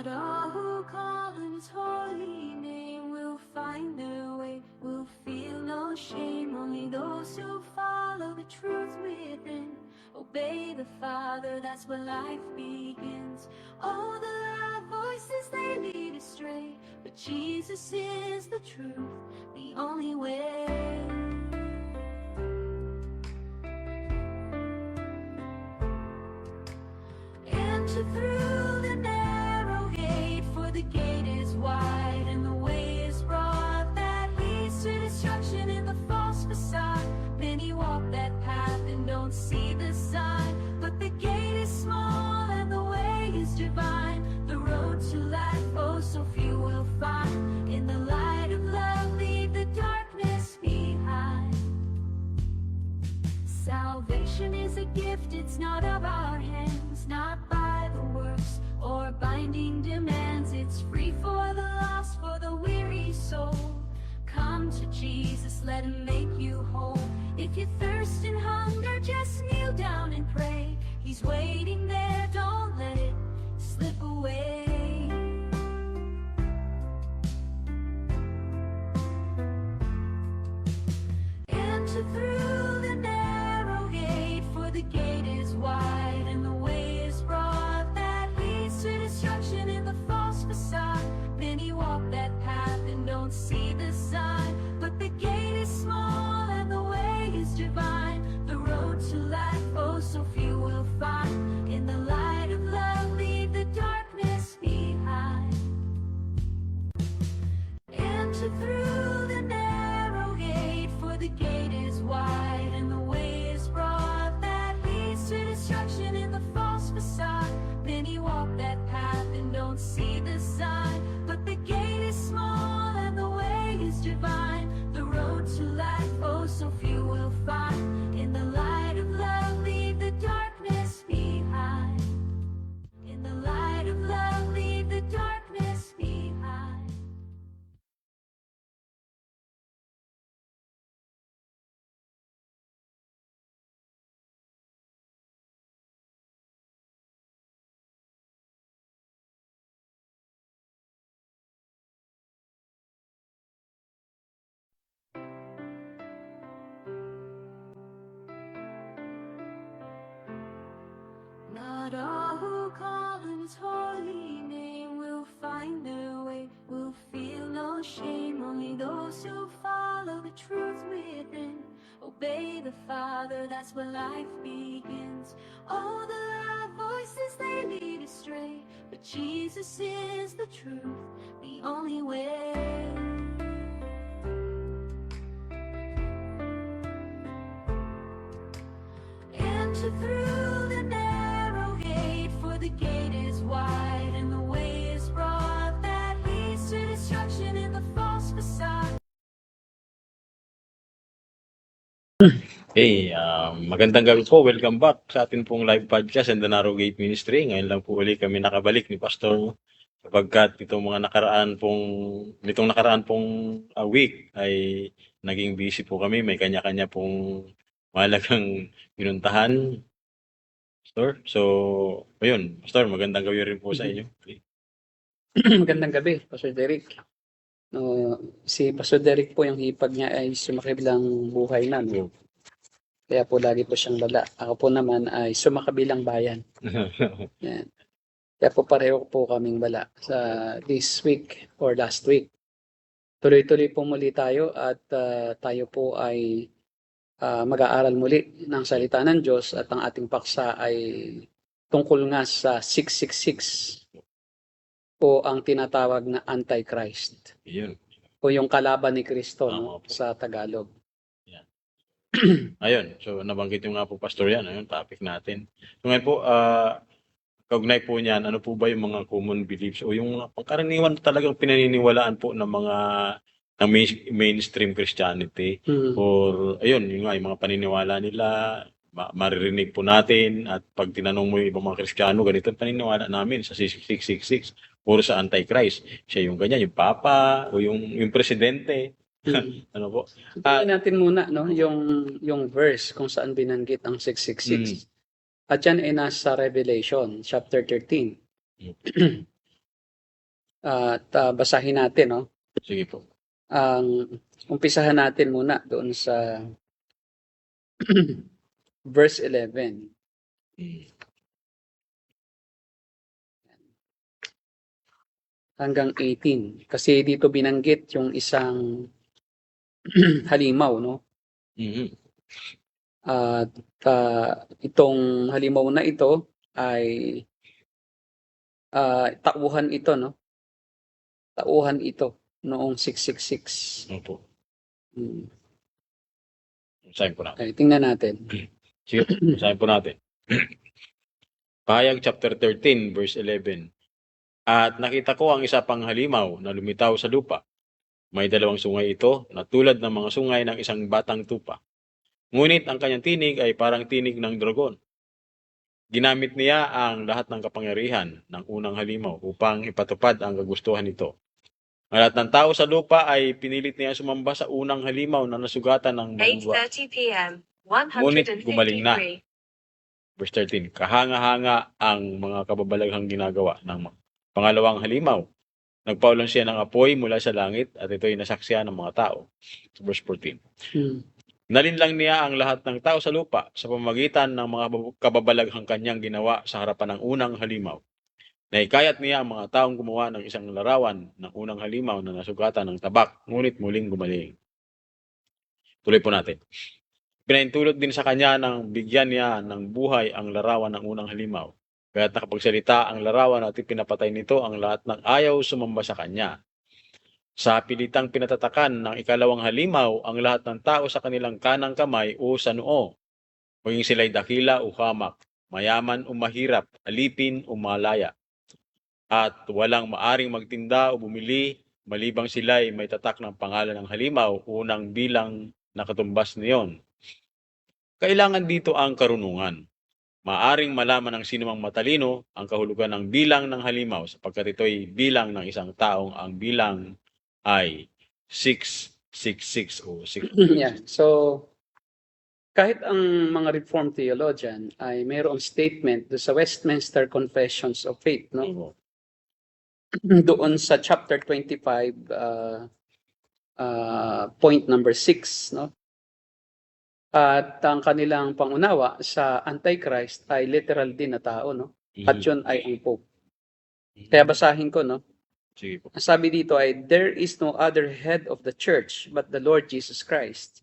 Not all who call on his holy name will find their way, will feel no shame. Only those who follow the truth within, obey the Father, that's where life begins. All the loud voices, they lead astray, but Jesus is the truth, the only way. Enter through the narrow gate, for the gate is wide and the way is broad that leads to destruction in the false facade. Many walk that path and don't see the sign, but the gate is small and the way is divine. The road to life, oh, so few will find. In the light of love, leave the darkness behind. Salvation is a gift, it's not of our hands, not by the works or binding demands. It's free for the lost, for the weary soul. Come to Jesus, let him make you whole. If you thirst and hunger, just kneel down and pray. He's waiting there, don't let it slip away. Enter through the narrow gate, for the gate is wide and the way is broad that leads to destruction in the false facade. Many walk that path and don't see the sign, but the gate is small and the way is divine. The road to life, oh, so few will find. In the light of love, leave the darkness behind. Enter through the narrow gate, for the gate is wide and the way is broad that leads to destruction in the false facade. Many walk that path and don't see the sign, but the gate is small and the way is divine. The road to life, oh, so few will find. In the light of love, leave the darkness behind. In the light of love, leave the darkness behind. Not all who call on his holy name will find their way, will feel no shame. Only those who follow the truth within, obey the Father, that's where life begins. All the loud voices, they lead astray, but Jesus is the truth, the only way. Enter through the narrow gate, for the gate is wide and the way is broad that leads to destruction in the false facade. Hey, magandang gabi po. Welcome back sa atin pong live podcast and the Narrow Gate Ministry. Ngayon lang po uli kami nakabalik ni Pastor sapagkat nitong nakaraan pong week ay naging busy po kami. May kanya-kanya pong mahalagang pinuntahan. Pastor, so ayun, Pastor, magandang gabi rin po sa inyo. Magandang gabi, Pastor Derek. Si Pastor Derek po, yung hipag niya ay sumakabilang buhay na. No? Kaya po lagi po siyang lala. Ako po naman ay sumakabilang bayan. Yan. Kaya po pareho po kaming bala sa this week or last week. Tuloy-tuloy po muli tayo at tayo po ay mag-aaral muli ng salita ng Diyos at ang ating paksa ay tungkol nga sa 666 o ang tinatawag na Antichrist. Yun. O yung kalaban ni Kristo, no, Tama po. sa Tagalog. Ayun, so nabanggit yung nga po, Pastor, yan, ayun, topic natin. So ngayon po, kaugnay po niyan, ano po ba yung mga common beliefs o yung mga pangkaraniwan talagang pinaniniwalaan po ng mga ng mainstream Christianity or ayun, yung nga, yung mga paniniwala nila, maririnig po natin at pag tinanong mo yung ibang mga Kristiyano, ganito ang paniniwala namin sa 6666 or sa Antichrist. Siya yung ganyan, yung Papa o yung Presidente. Ano po? Tingnan natin muna, no, yung verse kung saan binanggit ang 666. At yan ay nasa Revelation chapter 13. At basahin natin, no? Sige po. Ang umpisahan natin muna doon sa verse 11. Mm. Hanggang 18. Kasi dito binanggit yung isang halimaw, no? Mhm. At itong halimaw na ito ay tauhan ito, no? Tauhan ito noong 666. Opo. Hmm. Basahin po natin. Okay, tingnan natin. Sige po, basahin po natin. Pahayag chapter 13, verse 11. At nakita ko ang isa pang halimaw na lumitaw sa lupa. May dalawang sungay ito na tulad ng mga sungay ng isang batang tupa. Ngunit ang kanyang tinig ay parang tinig ng dragon. Ginamit niya ang lahat ng kapangyarihan ng unang halimaw upang ipatupad ang kagustuhan nito. Ang lahat ng tao sa lupa ay pinilit niya sumamba sa unang halimaw na nasugatan ng malungwa. 8:30 p.m. Ngunit gumaling na. 153. Verse 13, kahanga-hanga ang mga kababalaghang ginagawa ng pangalawang halimaw. Nagpaulan siya ng apoy mula sa langit at ito'y nasaksihan ng mga tao. Verse 14, Hmm. nalinlang niya ang lahat ng tao sa lupa sa pamamagitan ng mga kababalaghang kanyang ginawa sa harapan ng unang halimaw. Naikayat niya ang mga taong gumawa ng isang larawan ng unang halimaw na nasugatan ng tabak, ngunit muling gumaling. Tuloy po natin. Pinaintulot din sa kanya ng bigyan niya ng buhay ang larawan ng unang halimaw. Kaya't nakapagsalita ang larawan at ipinapatay nito ang lahat ng ayaw sumamba sa kanya. Sa pilitang pinatatakan ng ikalawang halimaw ang lahat ng tao sa kanilang kanang kamay o sa noo, maging sila'y dakila o hamak, mayaman o mahirap, alipin o malaya. At walang maaring magtinda o bumili, malibang sila'y may tatak ng pangalan ng halimaw, unang bilang na katumbas niyon. Kailangan dito ang karunungan. Maaring malaman ng sinumang matalino ang kahulugan ng bilang ng halimaw sapagkat ito'y bilang ng isang taong ang bilang ay 666 o 6. Yeah. So, kahit ang mga Reformed theologian ay mayroong statement do sa Westminster Confessions of Faith, no? Doon sa chapter 25, point number 6, no? At ang kanilang pangunawa sa Antichrist ay literal din na tao, no? At yun ay ang Pope. Kaya basahin ko, no? Sige po. Ang sabi dito ay, there is no other head of the church but the Lord Jesus Christ,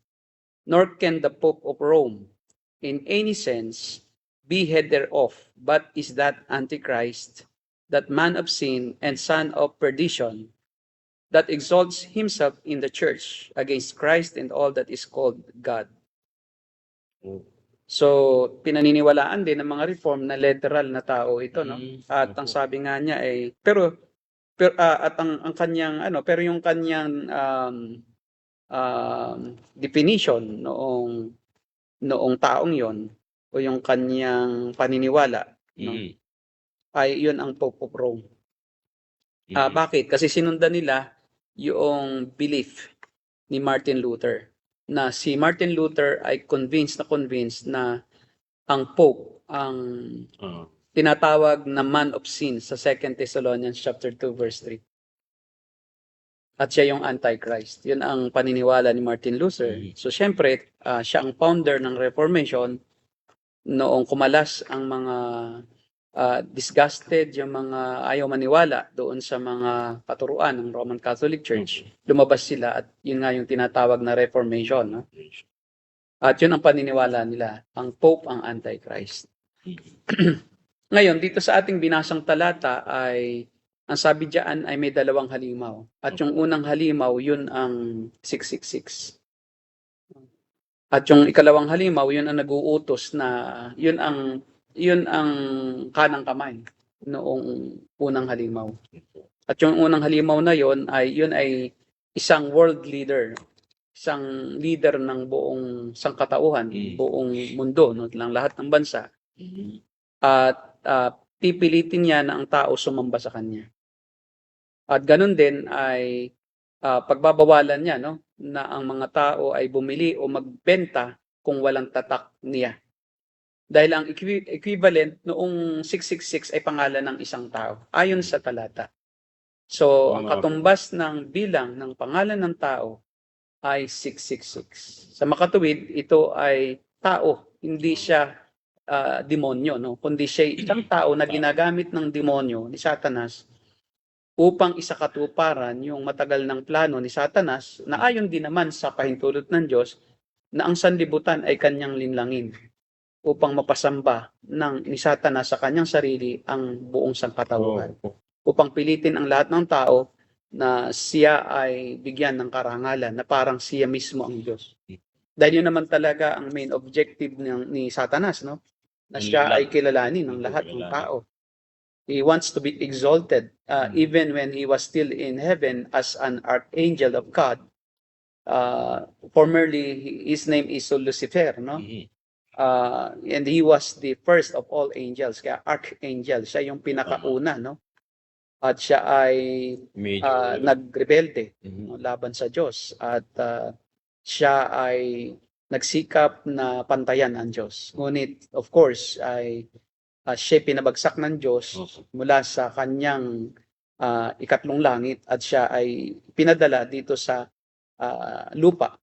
nor can the Pope of Rome, in any sense, be head thereof, but is that Antichrist, that man of sin and son of perdition, that exalts himself in the church against Christ and all that is called God. So, pinaniniwalaan din ng mga reform na literal na tao ito, no? At ang sabi nga niya ay at ang kanyang pero yung kanyang definition noong taong yon o yung kanyang paniniwala, no? Ay yun ang Pope of Rome. Bakit? Kasi sinundan nila yung belief ni Martin Luther na si Martin Luther ay convinced na ang Pope ang tinatawag na man of sin sa 2 Thessalonians chapter 2 verse 3. At siya yung Antichrist. Yun ang paniniwala ni Martin Luther. So syempre, siya ang founder ng Reformation noong kumalas ang mga disgusted, yung mga ayaw maniwala doon sa mga paturuan ng Roman Catholic Church. Lumabas sila at yun nga yung tinatawag na Reformation. No? At yun ang paniniwala nila. Ang Pope ang Antichrist. Ngayon, dito sa ating binasang talata ay ang sabi diyan ay may dalawang halimaw. At yung unang halimaw, yun ang 666. At yung ikalawang halimaw, yun ang nag-uutos na yun ang kanang kamay noong unang halimaw. At yung unang halimaw na yun ay isang world leader, isang leader ng buong sangkatauhan, buong mundo, no, ng lahat ng bansa. At pipilitin niya na ang tao sumamba sa kanya. At ganun din ay pagbabawalan niya, no, na ang mga tao ay bumili o magbenta kung walang tatak niya. Dahil ang equivalent noong 666 ay pangalan ng isang tao, ayon sa talata. So, Oo ang nga po. katumbas ng bilang ng pangalan ng tao ay 666. Sa makatuwid, ito ay tao, hindi siya demonyo, no? Kundi siya isang tao na ginagamit ng demonyo ni Satanas upang isakatuparan yung matagal ng plano ni Satanas na ayon din naman sa pahintulot ng Diyos na ang sanlibutan ay kanyang linlangin upang mapasamba ni Satanas sa kanyang sarili ang buong sangkatauhan. Opo. Upang pilitin ang lahat ng tao na siya ay bigyan ng karangalan na parang siya mismo ang Diyos. Dahil yun naman talaga ang main objective ni Satanas, no? Na siya ay kilalanin ng lahat ng tao. He wants to be exalted. Even when he was still in heaven as an archangel of God, formerly his name is Lucifer, no? Mhm. And he was the first of all angels, kaya archangel, siya yung pinakauna, no? At siya ay Medyo nagrebelde, Mhm. no, laban sa Diyos, at siya ay nagsikap na pantayan ang Diyos. Ngunit, of course, ay siya pinabagsak ng Diyos Opo. mula sa kanyang ikatlong langit at siya ay pinadala dito sa lupa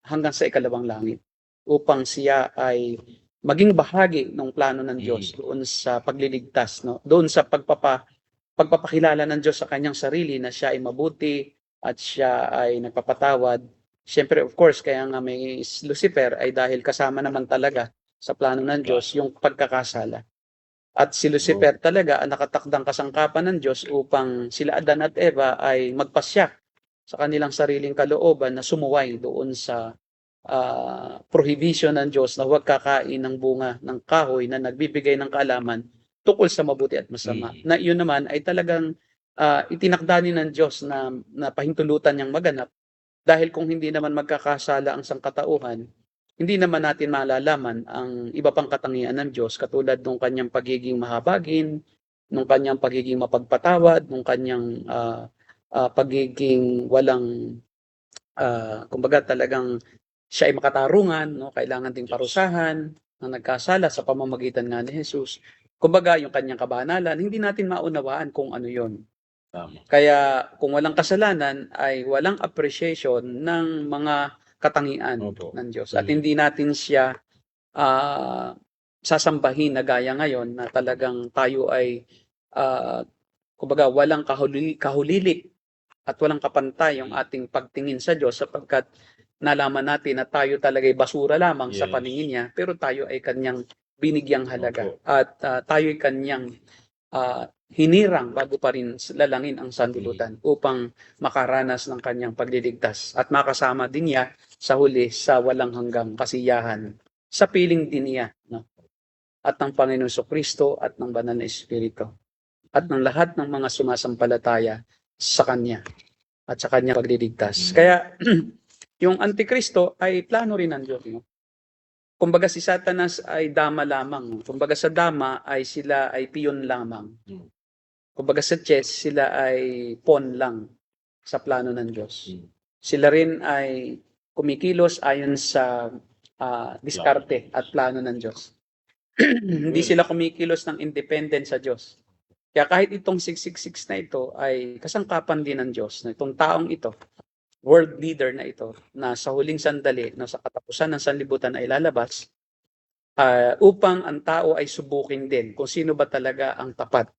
hanggang sa ikalawang langit upang siya ay maging bahagi ng plano ng Diyos doon sa pagliligtas, no? Doon sa pagpapakilala ng Diyos sa kanyang sarili na siya ay mabuti at siya ay nagpapatawad. Siyempre, of course, kaya nga may Lucifer ay dahil kasama naman talaga sa plano ng Diyos yung pagkakasala. At si Lucifer talaga ang nakatakdang kasangkapan ng Diyos upang sila Adan at Eva ay magpasya sa kanilang sariling kalooban na sumuway doon sa prohibition ng Diyos na huwag kakain ng bunga ng kahoy na nagbibigay ng kaalaman tungkol sa mabuti at masama. Na yun naman ay talagang itinakda ni ng Diyos na pahintulutan niyang maganap dahil kung hindi naman magkakasala ang sangkatauhan, hindi naman natin malalaman ang iba pang katangian ng Diyos katulad ng kanyang pagiging mahabagin, ng kanyang pagiging mapagpatawad, ng kanyang pagiging walang kumbaga talagang siya ay makatarungan, no? Kailangan ding parusahan ng nagkasala sa pamamagitan nga ni Jesus. Kumbaga, yung kanyang kabanalan, hindi natin maunawaan kung ano yon. Tama. Kaya kung walang kasalanan ay walang appreciation ng mga katangian Opo. ng Diyos. At hindi natin siya sasambahin na gaya ngayon na talagang tayo ay kumbaga walang kahulilik at walang kapantay yung ating pagtingin sa Diyos sapagkat nalaman natin na tayo talaga ay basura lamang sa Yes. paningin niya pero tayo ay kanyang binigyang halaga. Opo. At tayo ay kanyang hinirang bago pa rin lalangin ang sanlibutan upang makaranas ng kanyang pagliligtas at makasama din niya sa huli sa walang hanggang kasiyahan sa piling din niya, no? At ng Panginoon Kristo at ng Banal na Espiritu at ng lahat ng mga sumasampalataya sa Kanya at sa Kanyang pagliligtas. Kaya yung Antikristo ay plano rin ng Diyos, no? Kumbaga si Satanas ay dama lamang. Kumbaga sa dama ay sila ay piyon lamang. Kumbaga sa chess sila ay pawn lang sa plano ng Diyos. Sila rin ay kumikilos ayon sa diskarte at plano ng Diyos. Hindi sila kumikilos ng independent sa Diyos. Kaya kahit itong 666 na ito ay kasangkapan din ng Diyos. Na itong taong ito, world leader na ito, na sa huling sandali, na sa katapusan ng sanlibutan ay lalabas, upang ang tao ay subukin din kung sino ba talaga ang tapat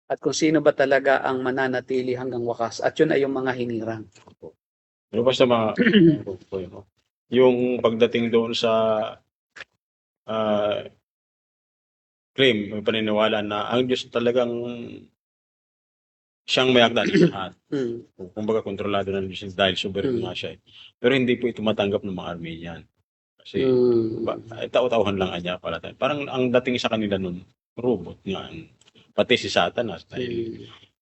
at kung sino ba talaga ang mananatili hanggang wakas. At yun ay yung mga hinirang. Pero basta yung pagdating doon sa claim, may paniniwala na ang Diyos talagang siyang may akda ng lahat. Kumbaga, kontrolado ng Diyos dahil sovereign nga siya. Pero hindi po ito matanggap ng mga Armenian. Kasi tao-tauhan lang niya pala tayo. Parang ang dating sa kanila nun, robot nga. Pati si Satanas.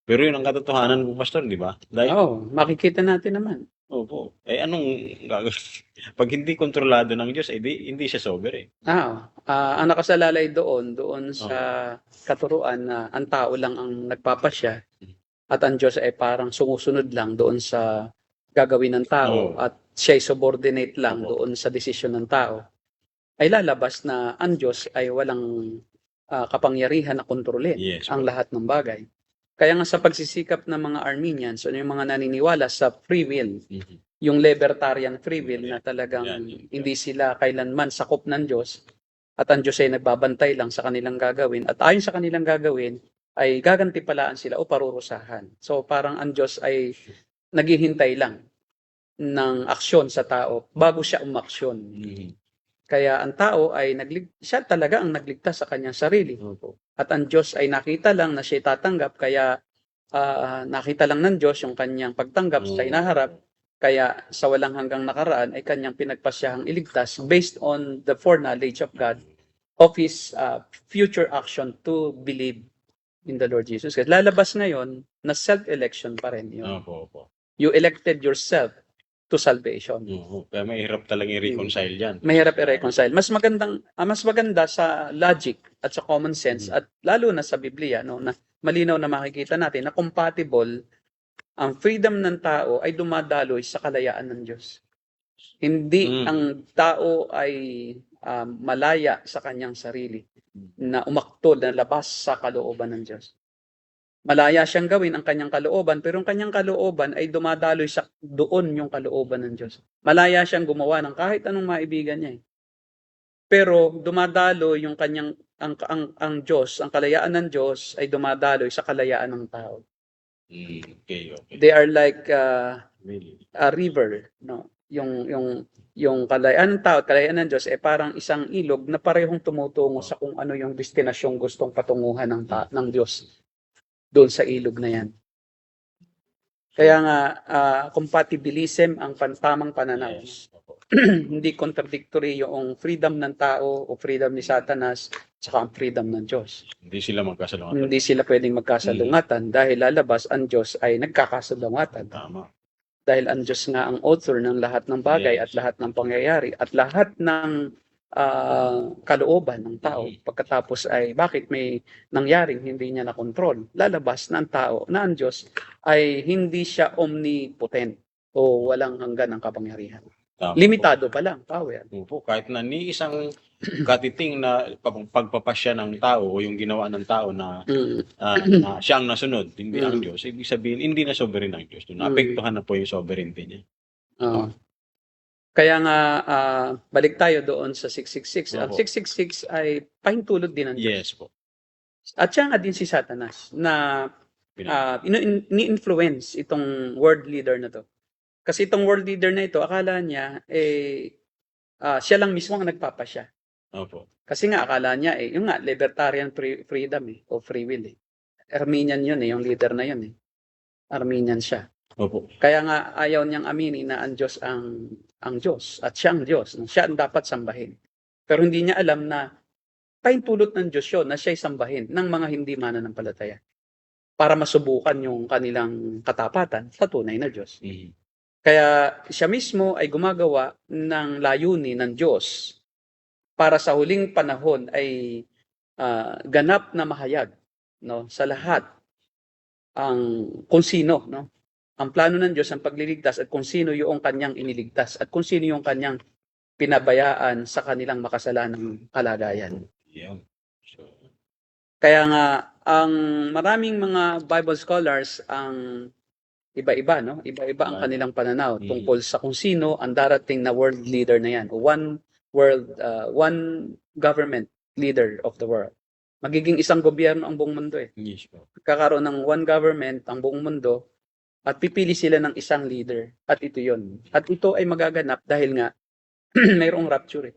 Pero yun ang katotohanan po, Pastor, di ba? Oo, makikita natin naman. Opo. Anong gagawin? Pag hindi kontrolado ng Diyos, hindi siya sovereign. Ang nakasalalay doon sa katuruan na ang tao lang ang nagpapasya at ang Diyos ay parang sumusunod lang doon sa gagawin ng tao at siya ay subordinate lang doon sa desisyon ng tao, ay lalabas na ang Diyos ay walang kapangyarihan na kontrolin ang lahat ng bagay. Kaya nga sa pagsisikap ng mga Armenians, o yung mga naniniwala sa free will, Mhm. yung libertarian free will na talagang Yan. hindi sila kailanman sakop ng Diyos at ang Diyos ay nagbabantay lang sa kanilang gagawin at ayon sa kanilang gagawin ay gagantipalaan sila o parurusahan. So parang ang Diyos ay naghihintay lang ng aksyon sa tao bago siya umaksyon. Mhm. Kaya ang tao ay siya talaga ang nagligtas sa kanyang sarili. Opo. At ang Diyos ay nakita lang na siya tatanggap, kaya nakita lang ng Diyos yung kanyang pagtanggap sa inaharap, kaya sa walang hanggang nakaraan ay kanyang pinagpasyahang iligtas based on the foreknowledge of God of His future action to believe in the Lord Jesus. Kasi lalabas ngayon na self-election pa rin yun. Opo. You elected yourself to salvation. Oo. Kaya mahirap talaga i-reconcile yan. Mahirap i-reconcile. Mas maganda sa logic at sa common sense at lalo na sa Biblia, no, na malinaw na makikita natin na compatible ang freedom ng tao ay dumadaloy sa kalayaan ng Diyos. Hindi ang tao ay malaya sa kanyang sarili na umaktol na labas sa kalooban ng Diyos. Malaya siyang gawin ang kanyang kalooban, pero ang kanyang kalooban ay dumadaloy sa doon yung kalooban ng Diyos. Malaya siyang gumawa ng kahit anong maibigan niya. Pero dumadalo yung kanyang ang Diyos, ang kalayaan ng Diyos ay dumadaloy sa kalayaan ng tao. Okay. They are like Really. a river, no? Yung kalayaan ng tao at kalayaan ng Diyos ay parang isang ilog na parehong tumutungo sa kung ano yung destinasyong gustong patunguhan ng Diyos doon sa ilog na yan. Kaya nga, compatibilism ang tamang pananaw. Yes. Opo. Hindi contradictory yung freedom ng tao o freedom ni Satanas saka ang freedom ng Diyos. Hindi sila magkasalungat. Hindi sila pwedeng magkasalungatan dahil lalabas ang Diyos ay nagkakasalungatan. Tama. Dahil ang Diyos nga ang author ng lahat ng bagay at lahat ng pangyayari at lahat ng kalooban ng tao. Pagkatapos ay bakit may nangyaring hindi niya nakontrol? Lalabas na ang tao na ang Diyos ay hindi siya omnipotent o walang hanggan ng kapangyarihan. Tama. Limitado pa lang, power. Opo, kahit na ni isang katiting na pagpapasya ng tao o yung ginawa ng tao na na siya ang nasunod, hindi ang Diyos, ibig sabihin, hindi na sovereign ang Diyos. Naapektuhan na po yung sovereignty niya. Oo. Kaya nga, balik tayo doon sa 666. Ang Opo. 666 ay pahintulot din ng Diyos. Yes po. At siya nga din si Satanas na ini-influence itong world leader na to. Kasi itong world leader na ito, akala niya, siya lang mismo ang nagpapasya. Opo. Kasi nga, akala niya, yung nga, libertarian freedom o free will. Armenian yun yung leader na yun. Armenian siya. Opo. Kaya nga, ayaw niyang aminin na ang Diyos ang Diyos at siya ang Diyos. Siya ang dapat sambahin. Pero hindi niya alam na pahintulot ng Diyos yun na siya'y sambahin ng mga hindi mananampalataya para masubukan yung kanilang katapatan sa tunay na Diyos. Kaya siya mismo ay gumagawa ng layunin ng Diyos para sa huling panahon ay ganap na mahayag, no, sa lahat ang kung sino, no, ang plano ng Diyos ang pagliligtas at kung sino yung kanyang iniligtas at kung sino yung kanyang pinabayaan sa kanilang makasalanang kalagayan. Yeah. So, Kaya nga, ang maraming mga Bible scholars ang iba-iba, no? Iba-iba ang kanilang pananaw tungkol sa kung sino ang darating na world leader na yan. One government leader of the world. Magiging isang gobyerno ang buong mundo . yes po. Kakaroon ng one government ang buong mundo at pipili sila ng isang leader. At ito yon. At ito ay magaganap dahil nga mayroong rapture .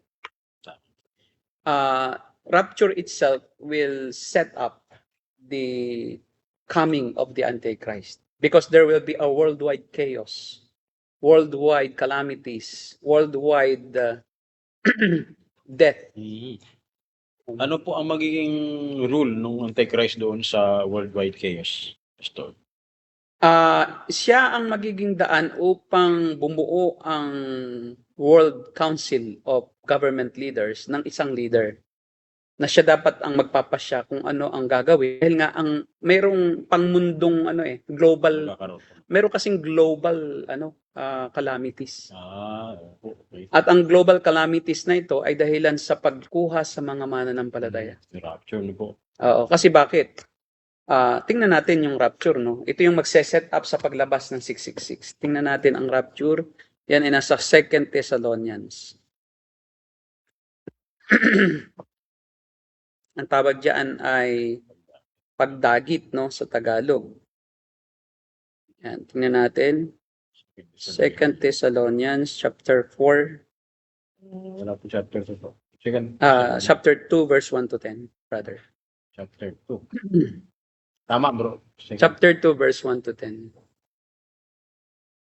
Rapture itself will set up the coming of the Antichrist. Because there will be a worldwide chaos, worldwide calamities, worldwide death. Ano po ang magiging rule ng Antichrist doon sa worldwide chaos, Pastor? Siya ang magiging daan upang bumuo ang World Council of Government Leaders ng isang leader na siya dapat ang magpapasya kung ano ang gagawin. Dahil nga ang mayroong pangmundong global, mayroong kasing global calamities. Okay. At ang global calamities na ito ay dahilan sa pagkuha sa mga mananampalataya. Rapture na po. Oo, kasi bakit? Tingnan natin yung rapture, no? Ito yung magse-set up sa paglabas ng 666. Tingnan natin ang rapture. Yan ay nasa 2 Thessalonians. Ang tawag diyan ay pagdagit, no, sa Tagalog. Yan, tingnan natin. 2 Thessalonians chapter 4, Wala po chapter 2 po. Second, chapter 2 verse 1 to 10, brother. chapter 2. Tama, bro. Second. Chapter 2 verse 1 to 10.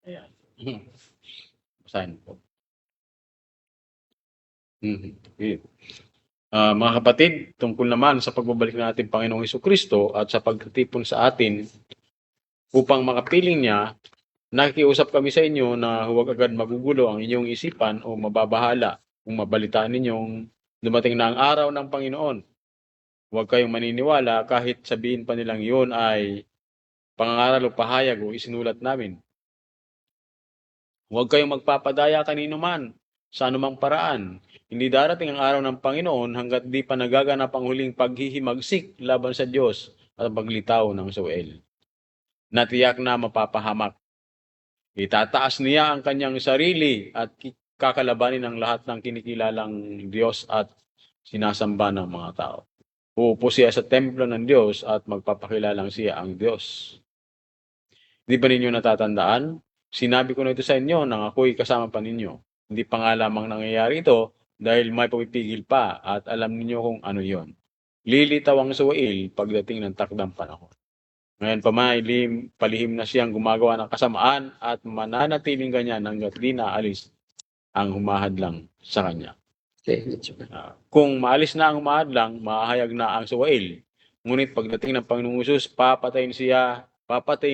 Ayan. Basahin po. Okay. Mga kapatid, tungkol naman sa pagbabalik ng ating Panginoong Hesukristo at sa pagtitipon sa atin upang makapiling niya, nakikiusap kami sa inyo na huwag agad magugulo ang inyong isipan o mababahala kung mabalitaan ninyong dumating na ang araw ng Panginoon. Huwag kayong maniniwala kahit sabihin pa nilang yun ay pangangaral o pahayag o isinulat namin. Huwag kayong magpapadaya kanino man sa anumang paraan. Hindi darating ang araw ng Panginoon hanggat di pa nagaganap ang huling paghihimagsik laban sa Diyos at ang paglitaw ng Soel. Natiyak na mapapahamak. Itataas niya ang kanyang sarili at kakalabanin ang lahat ng kinikilalang Diyos at sinasamba ng mga tao. Uupo siya sa templo ng Diyos at magpapakilalang siya ang Diyos. Di ba ninyo natatandaan? Sinabi ko na ito sa inyo nang ako'y kasama pa ninyo. Hindi pa nga lamang nangyayari ito dahil may pumipigil pa at alam ninyo kung ano yon. Lilitaw ang Soel pagdating ng takdang panahon. Ngayon pa may palihim na siyang gumagawa ng kasamaan at mananatiling ganyan hanggat di naalis ang humahadlang sa kanya. Okay, let's go. Kung maalis na ang humahadlang, mahahayag na ang Soel. Ngunit pagdating ng Panginoong Hesus, papatayin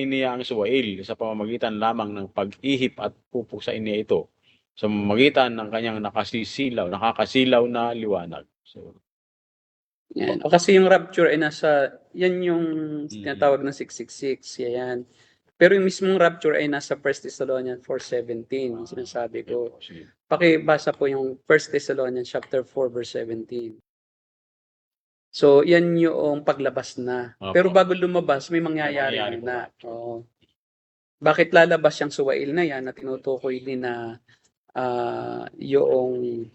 niya ang Soel sa pamamagitan lamang ng pag-ihip at pupuksain niya ito sa pamamagitan ng kanyang nakakasilaw na liwanag. So, Yan. O kasi yung rapture ay yan yung tinatawag na 666, yan. Pero yung mismong rapture ay nasa 1 Thessalonians 4:17, yung sinasabi ko. Pakibasa po yung 1 Thessalonians chapter 4 verse 17. So, yan yung paglabas na. Opo. Pero bago lumabas, may mangyayari na. Oo. Bakit lalabas yung Soel na yan na tinutukoy din na yung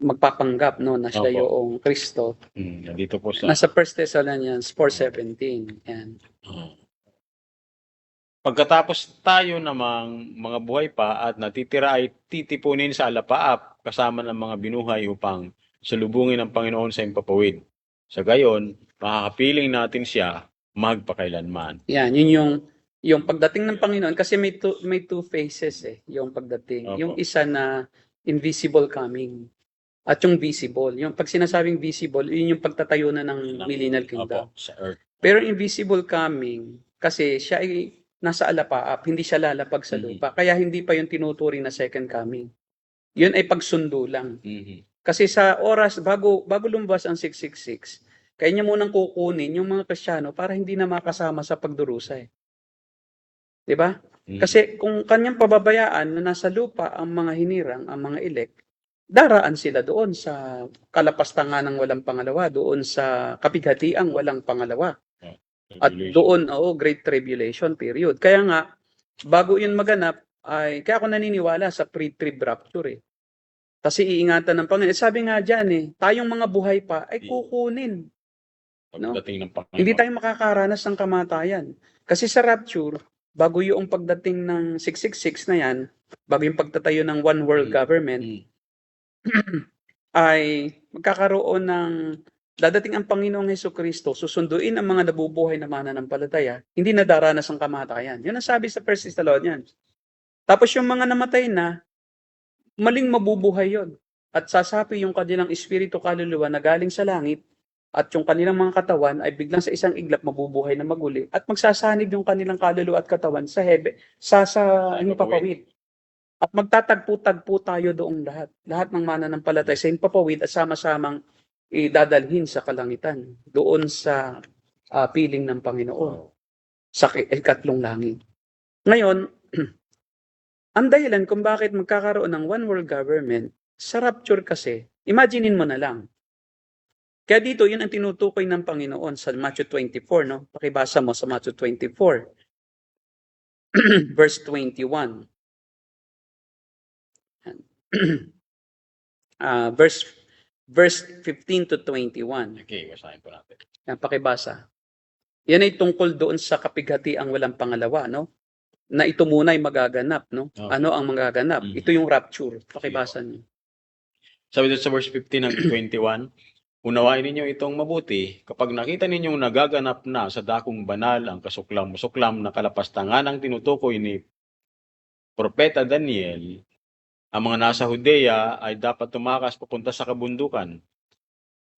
magpapanggap, no, na siya Opo. yung Kristo. Nandito po sa... Nasa 1 Thessalonians 4:17. Yan. Pagkatapos tayo namang mga buhay pa at natitira ay titipunin sa alapaap kasama ng mga binuhay upang salubungin ng Panginoon sa impapawid. Sa gayon, makakapiling natin siya magpakailanman. Yan, yun yung pagdating ng Panginoon kasi may two phases yung pagdating. Opo. Yung isa na invisible coming at yung visible. Yung pag sinasabing visible, yun yung pagtatayo na ng millennial kingdom. Opo, sa earth. Pero invisible coming kasi siya ay nasa alapaap, hindi siya lalapag sa lupa. Kaya hindi pa yung tinuturing na second coming. Yun ay pagsundo lang. Kasi sa oras, bago lumabas ang 666, kaya niya munang kukunin yung mga Kristiyano para hindi na makasama sa pagdurusa. Diba? Kasi kung kanyang pababayaan na nasa lupa ang mga hinirang, ang mga elect, daraan sila doon sa kalapastangan ng walang pangalawa, doon sa kapighatiang walang pangalawa. At doon, Great Tribulation period. Kaya nga, bago yun maganap, kaya ako naniniwala sa pre-trib rapture Kasi iingatan ng Panginoon. Sabi nga dyan tayong mga buhay pa ay kukunin. No? Pagdating ng Panginoon. Hindi tayo makakaranas ng kamatayan. Kasi sa rapture, bago yung pagdating ng 666 na yan, bago yung pagtatayo ng one world government, ay magkakaroon ng dadating ang Panginoong Hesukristo, susunduin ang mga nabubuhay na mananampalataya, hindi na daranas ang kamatayan. Yun ang sabi sa 1 Thessalonians. Tapos yung mga namatay na, maling mabubuhay yon. At sasapi yung kanilang espiritu kaluluwa na galing sa langit, at yung kanilang mga katawan ay biglang sa isang iglap mabubuhay na maguli, at magsasanib yung kanilang kaluluwa at katawan sa himpapawid. At magtatagpo-tagpo tayo doong lahat. Lahat ng mananampalataya sa himpapawid at sama-samang idadalhin sa kalangitan doon sa piling ng Panginoon sa ikatlong langit. Ngayon, ang dahilan kung bakit magkakaroon ng one world government sa rapture kasi, imaginein mo na lang. Kaya dito, yun ang tinutukoy ng Panginoon sa Matthew 24, no? Pakibasa mo sa Matthew 24, verse 21. Verse 15 to 21. Okay, basahin po natin. Yan, pakibasa. Yan ay tungkol doon sa kapighatiang walang pangalawa, no? Na ito muna ay magaganap, no? Okay. Ano ang magaganap? Mm. Ito yung rapture. Pakibasa niyo. Sabi doon sa verse 15 hanggang 21, unawain ninyo itong mabuti kapag nakita ninyong nagaganap na sa dakong banal ang kasuklam-musuklam na kalapastangan ang tinutukoy ni Propeta Daniel, ang mga nasa Judea ay dapat tumakas papunta sa kabundukan.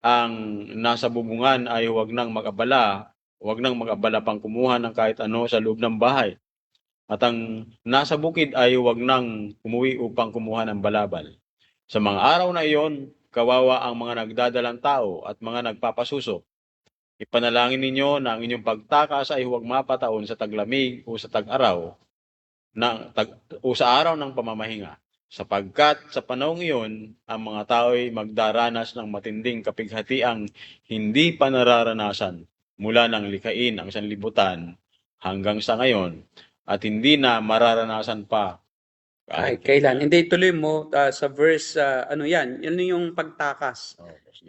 Ang nasa bubungan ay huwag nang mag-abala pang kumuha ng kahit ano sa loob ng bahay. At ang nasa bukid ay huwag nang umuwi upang kumuha ng balabal. Sa mga araw na iyon, kawawa ang mga nagdadalang tao at mga nagpapasuso. Ipanalangin ninyo na ang inyong pagtakas ay huwag mapataon sa taglamig o sa tag-araw o sa araw ng pamamahinga. Sapagkat sa panahong iyon, ang mga tao ay magdaranas ng matinding kapighatiang hindi pa nararanasan mula nang likhain ang sanlibutan hanggang sa ngayon at hindi na mararanasan pa. Ay, kailan? Hindi, tuloy mo sa verse, ano yan? Yan yung pagtakas.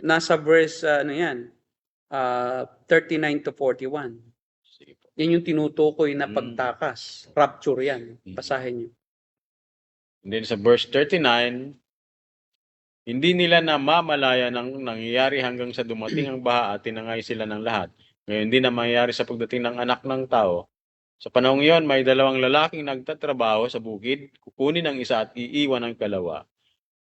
Nasa verse, 39 to 41. Sige po. Yan yung tinutukoy na pagtakas. Rapture yan. Basahin niyo. And then sa verse 39, hindi nila namamalaya ng nangyayari hanggang sa dumating ang baha at tinangay sila ng lahat. Ngayon, hindi na mangyayari sa pagdating ng anak ng tao. Sa panahong iyon, may dalawang lalaking nagtatrabaho sa bukid, kukunin ang isa at iiwan ang kalawa.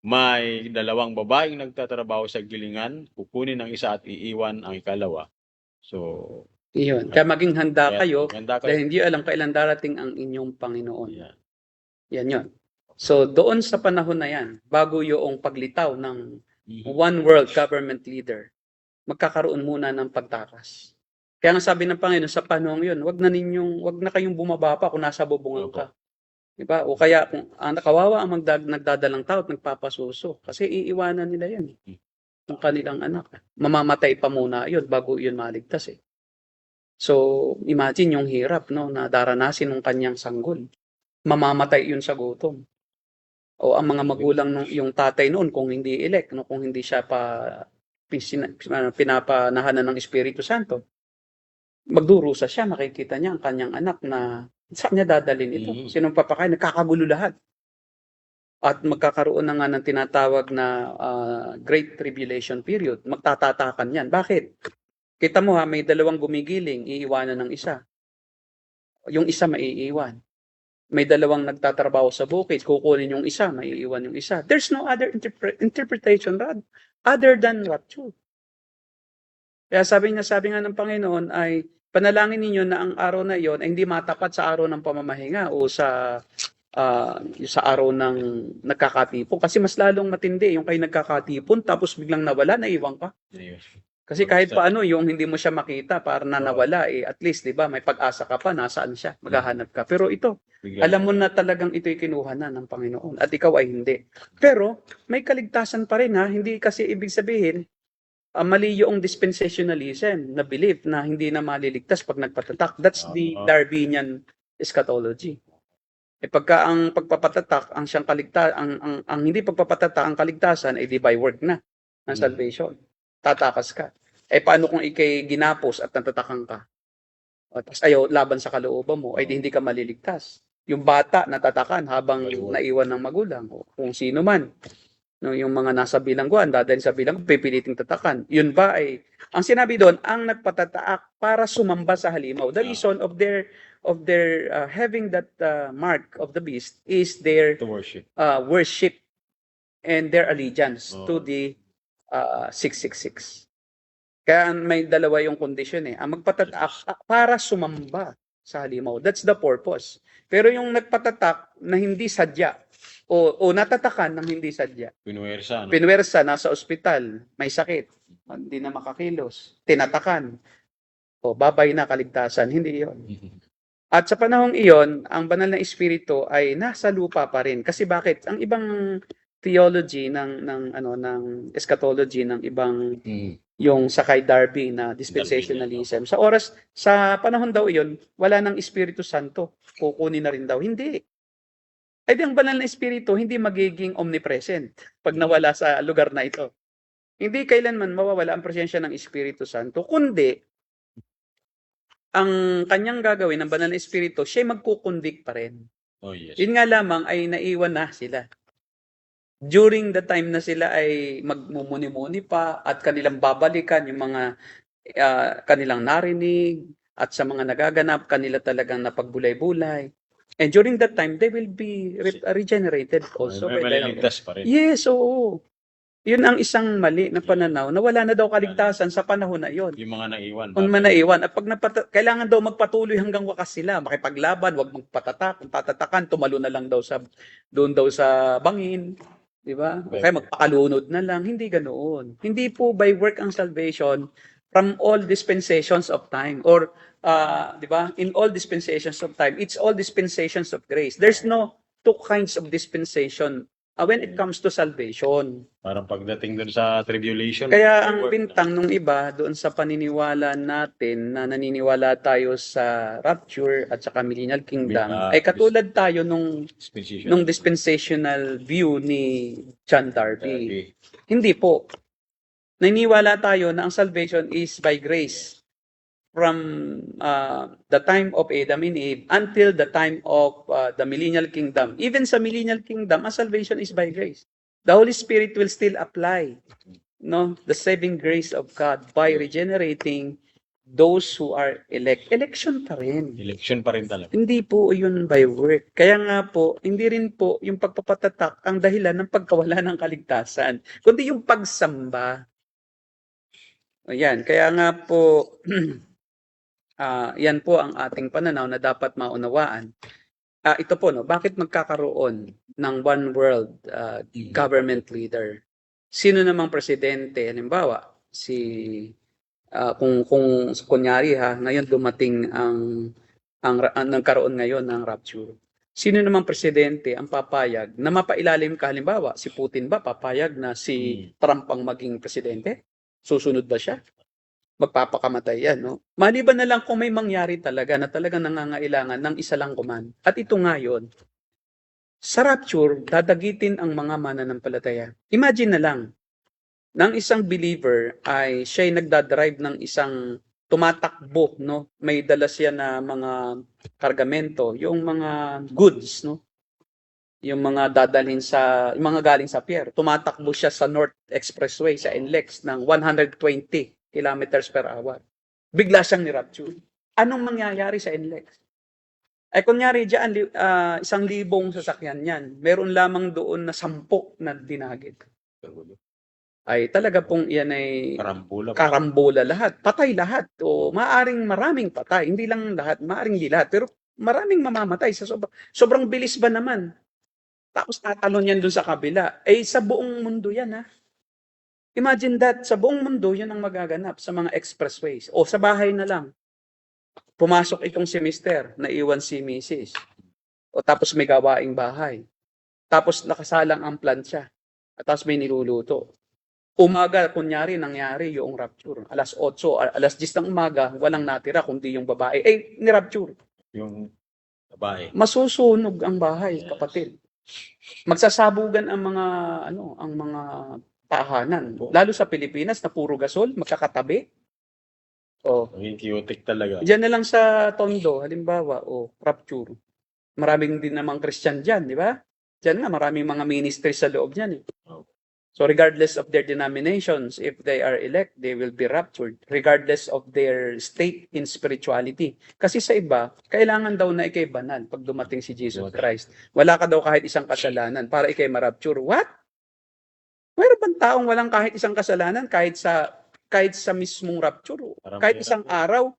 May dalawang babaeng nagtatrabaho sa gilingan, kukunin ang isa at iiwan ang ikalawa. So, Iyon. Kaya maging handa kayo ganda kayo. dahil hindi alam kailan darating ang inyong Panginoon. Yan. Yan yun. So, doon sa panahon na yan, bago yung paglitaw ng one world government leader, magkakaroon muna ng pagtakas. Kaya nga sabi ng Panginoon, sa panahon yun, wag na kayong bumaba pa kung nasa bubungan ka. Diba? O kaya, kung kawawa ang nagdadalang tao at nagpapasuso, kasi iiwanan nila yan. Ng kanilang anak. Mamamatay pa muna yun bago yun maligtas eh. So, imagine yung hirap, no, na daranasin ng kanyang sanggol. Mamamatay yun sa gutom. O ang mga magulang yung tatay noon kung hindi elect, no, kung hindi siya pinapanahanan ng Espiritu Santo, magdurusa siya, makikita niya ang kanyang anak na saan niya dadalhin ito? Sinong papakain? Nagkakagulo lahat. At magkakaroon na nga ng tinatawag na Great Tribulation period. Magtatatakan yan. Bakit? Kita mo may dalawang gumigiling, iiwanan ng isa. Yung isa maiiwan. May dalawang nagtatrabaho sa bukid, kukunin yung isa, maiiwan yung isa. There's no other interpretation, Rod, other than rapture. Kaya sabi nga ng Panginoon ay panalangin ninyo na ang araw na iyon ay hindi matapat sa araw ng pamamahinga o sa araw ng nagkakatipon. Kasi mas lalong matindi yung kayo nagkakatipon tapos biglang nawala, naiwan ka. Kasi kahit paano yung hindi mo siya makita para na nawala, at least, di ba, may pag-asa ka pa, nasaan siya, maghahanap ka. Pero ito, alam mo na talagang ito'y kinuha na ng Panginoon at ikaw ay hindi. Pero may kaligtasan pa rin hindi kasi ibig sabihin, mali yung dispensationalism na belief na hindi na maliligtas pag nagpatatak. That's the Darwinian eschatology. Pagka ang pagpapatatak, ang siyang ang hindi pagpapatatak ang kaligtasan ay di by work na ng salvation. Tatakas ka. Paano kung ikay ginapos at natatakan ka? Tapos ayaw laban sa kalooban mo, ay di hindi ka maliligtas. Yung bata natatakan habang naiwan ng magulang o kung sino man. No, yung mga nasa bilangguan, dadalhin sa bilangguan, pipiliting tatakan. Yun ba ay, ang sinabi doon, ang nagpatataak para sumamba sa halimaw. The reason of their having that mark of the beast is their worship and their allegiance to the 666. Kaya may dalawa yung condition Ang magpatatak para sumamba sa halimaw. That's the purpose. Pero yung nagpatatak na hindi sadya, o natatakan ng hindi sadya. Pinuwersa, nasa ospital, may sakit, hindi na makakilos, tinatakan, babay na kaligtasan, hindi yon. At sa panahong iyon, ang banal na espiritu ay nasa lupa pa rin. Kasi bakit? Ang ibang theology ng eschatology ng ibang yung sa kay Darby na dispensationalism. Sa panahon daw iyon, wala nang Espiritu Santo. Kukunin na rin daw. Hindi. Ay di ang banal na Espiritu hindi magiging omnipresent pag nawala sa lugar na ito. Hindi kailanman mawawala ang presensya ng Espiritu Santo, kundi ang kanyang gagawin ng banal na Espiritu, siya magkukundik pa rin. Oh, yes. Yun nga lamang ay naiwan na sila. During the time na sila ay magmumuni-muni pa at kanilang babalikan yung mga kanilang narinig at sa mga nagaganap, kanila talagang napagbulay-bulay. And during that time, they will be regenerated also. May maliligtas pa rin. Yes, oo. Yun ang isang mali na pananaw na wala na daw kaligtasan sa panahon na yon. Yung mga naiwan. Kung manaiwan. At pag kailangan daw magpatuloy hanggang wakas sila. Makipaglaban, wag magpatatak. Kung tatatakan, tumalo na lang daw doon daw sa bangin. Di ba? O kaya magpakalunod na lang. Hindi ganoon. Hindi po by work ang salvation from all dispensations of time. Or, di ba? In all dispensations of time. It's all dispensations of grace. There's no two kinds of dispensation when it comes to salvation. Parang pagdating dun sa tribulation. Kaya ang bintang nung iba doon sa paniniwala natin na naniniwala tayo sa rapture at sa millennial kingdom ay katulad tayo nung dispensational view ni John Darby. Hindi po. Naniniwala tayo na ang salvation is by grace from the time of Adam and Eve until the time of the millennial kingdom. Even sa millennial kingdom, ang salvation is by grace. The Holy Spirit will still apply, no, the saving grace of God by regenerating those who are elect. Election pa rin. Election pa rin talaga. Hindi po yun by work. Kaya nga po, hindi rin po yung pagpapatatak ang dahilan ng pagkawala ng kaligtasan, kundi yung pagsamba. Ayan, kaya nga po, yan po ang ating pananaw na dapat maunawaan. Ito po, no, bakit magkakaroon ng one world government leader? Sino namang presidente? Halimbawa, kung kunyari ngayon dumating ang nagkaroon ngayon ng rapture. Sino namang presidente ang papayag na mapailalim ka? Halimbawa, si Putin ba papayag na si Trump ang maging presidente? Susunod ba siya? Magpapakamatay yan, no? Maliban na lang kung may mangyari talaga na talagang nangangailangan ng isa lang kuman. At ito nga yun. Sa rapture, dadagitin ang mga mananampalataya. Imagine na lang, ng isang believer ay siya'y nagdadrive ng isang tumatakbo, no? May dala siya na mga kargamento, yung mga goods, no? Yung mga dadalhin yung mga galing sa pier. Tumatakbo siya sa North Expressway, sa NLEX, ng 120 kilometers per hour. Bigla siyang ni-rapture. Anong mangyayari sa NLEX? Ay kunyari dyan, 1,000 sasakyan yan. Meron lamang doon na 10 na dinagit. Ay talaga pong yan ay karambola lahat. Patay lahat. O maaring maraming patay. Hindi lang lahat, maaring hindi lahat. Pero maraming mamamatay. Sobrang bilis ba naman? Tapos tatalon yan doon sa kabila. Sa buong mundo yan, ha? Imagine that, sa buong mundo, yun ang magaganap sa mga expressways. O sa bahay na lang. Pumasok itong si Mister, naiwan si Mrs. O tapos may gawaing bahay. Tapos nakasalang ang plancha. At tapos may niluluto. Umaga, kunyari, nangyari yung rapture. Alas 8, alas 10 ng umaga, walang natira kundi yung babae. Ni-rapture. Yung babae. Masusunog ang bahay, kapatid. Magsasabugan ang mga tahanan. Lalo sa Pilipinas na puro gasol, magkakatabi. Chaotic talaga. Diyan na lang sa Tondo, halimbawa, rapture. Maraming din namang Christian diyan, di ba? Diyan nga, maraming mga ministry sa loob niyan. So regardless of their denominations, if they are elect, they will be raptured. Regardless of their state in spirituality. Kasi sa iba, kailangan daw na ikay banal pag dumating si Jesus Christ. Wala ka daw kahit isang kasalanan para ikay ma-rapture. What? Mayroon bang taong walang kahit isang kasalanan kahit sa mismong rapture? Kahit isang araw?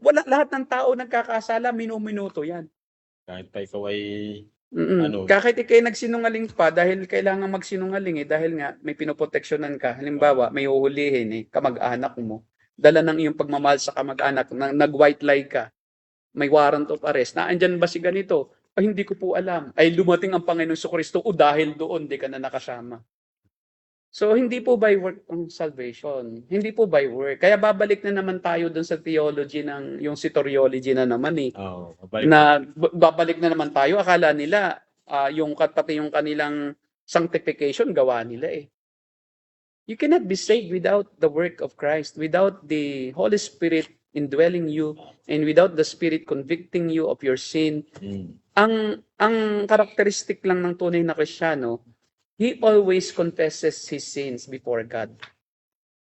Wala, lahat ng tao nagkakasala, minuminuto yan. Kahit pa ikaw ay Kahit ikay nagsinungaling pa dahil kailangan magsinungaling dahil nga may pinoproteksyonan ka. Halimbawa, may uhulihin kamag-anak mo. Dala ng iyong pagmamahal sa kamag-anak, nag-white lie ka. May warrant of arrest. Andyan ba si ganito? Hindi ko po alam. Ay lumating ang Panginoon Kristo dahil doon di ka na nakasama. So, hindi po by work ang salvation. Hindi po by work. Kaya babalik na naman tayo dun sa theology ng, yung soteriology na naman eh. Oo, babalik. Na babalik na naman tayo. Akala nila, pati yung kanilang sanctification, gawa nila eh. You cannot be saved without the work of Christ, without the Holy Spirit indwelling you, and without the Spirit convicting you of your sin. Mm. Ang karakteristik lang ng tunay na Kristiyano, he always confesses his sins before God.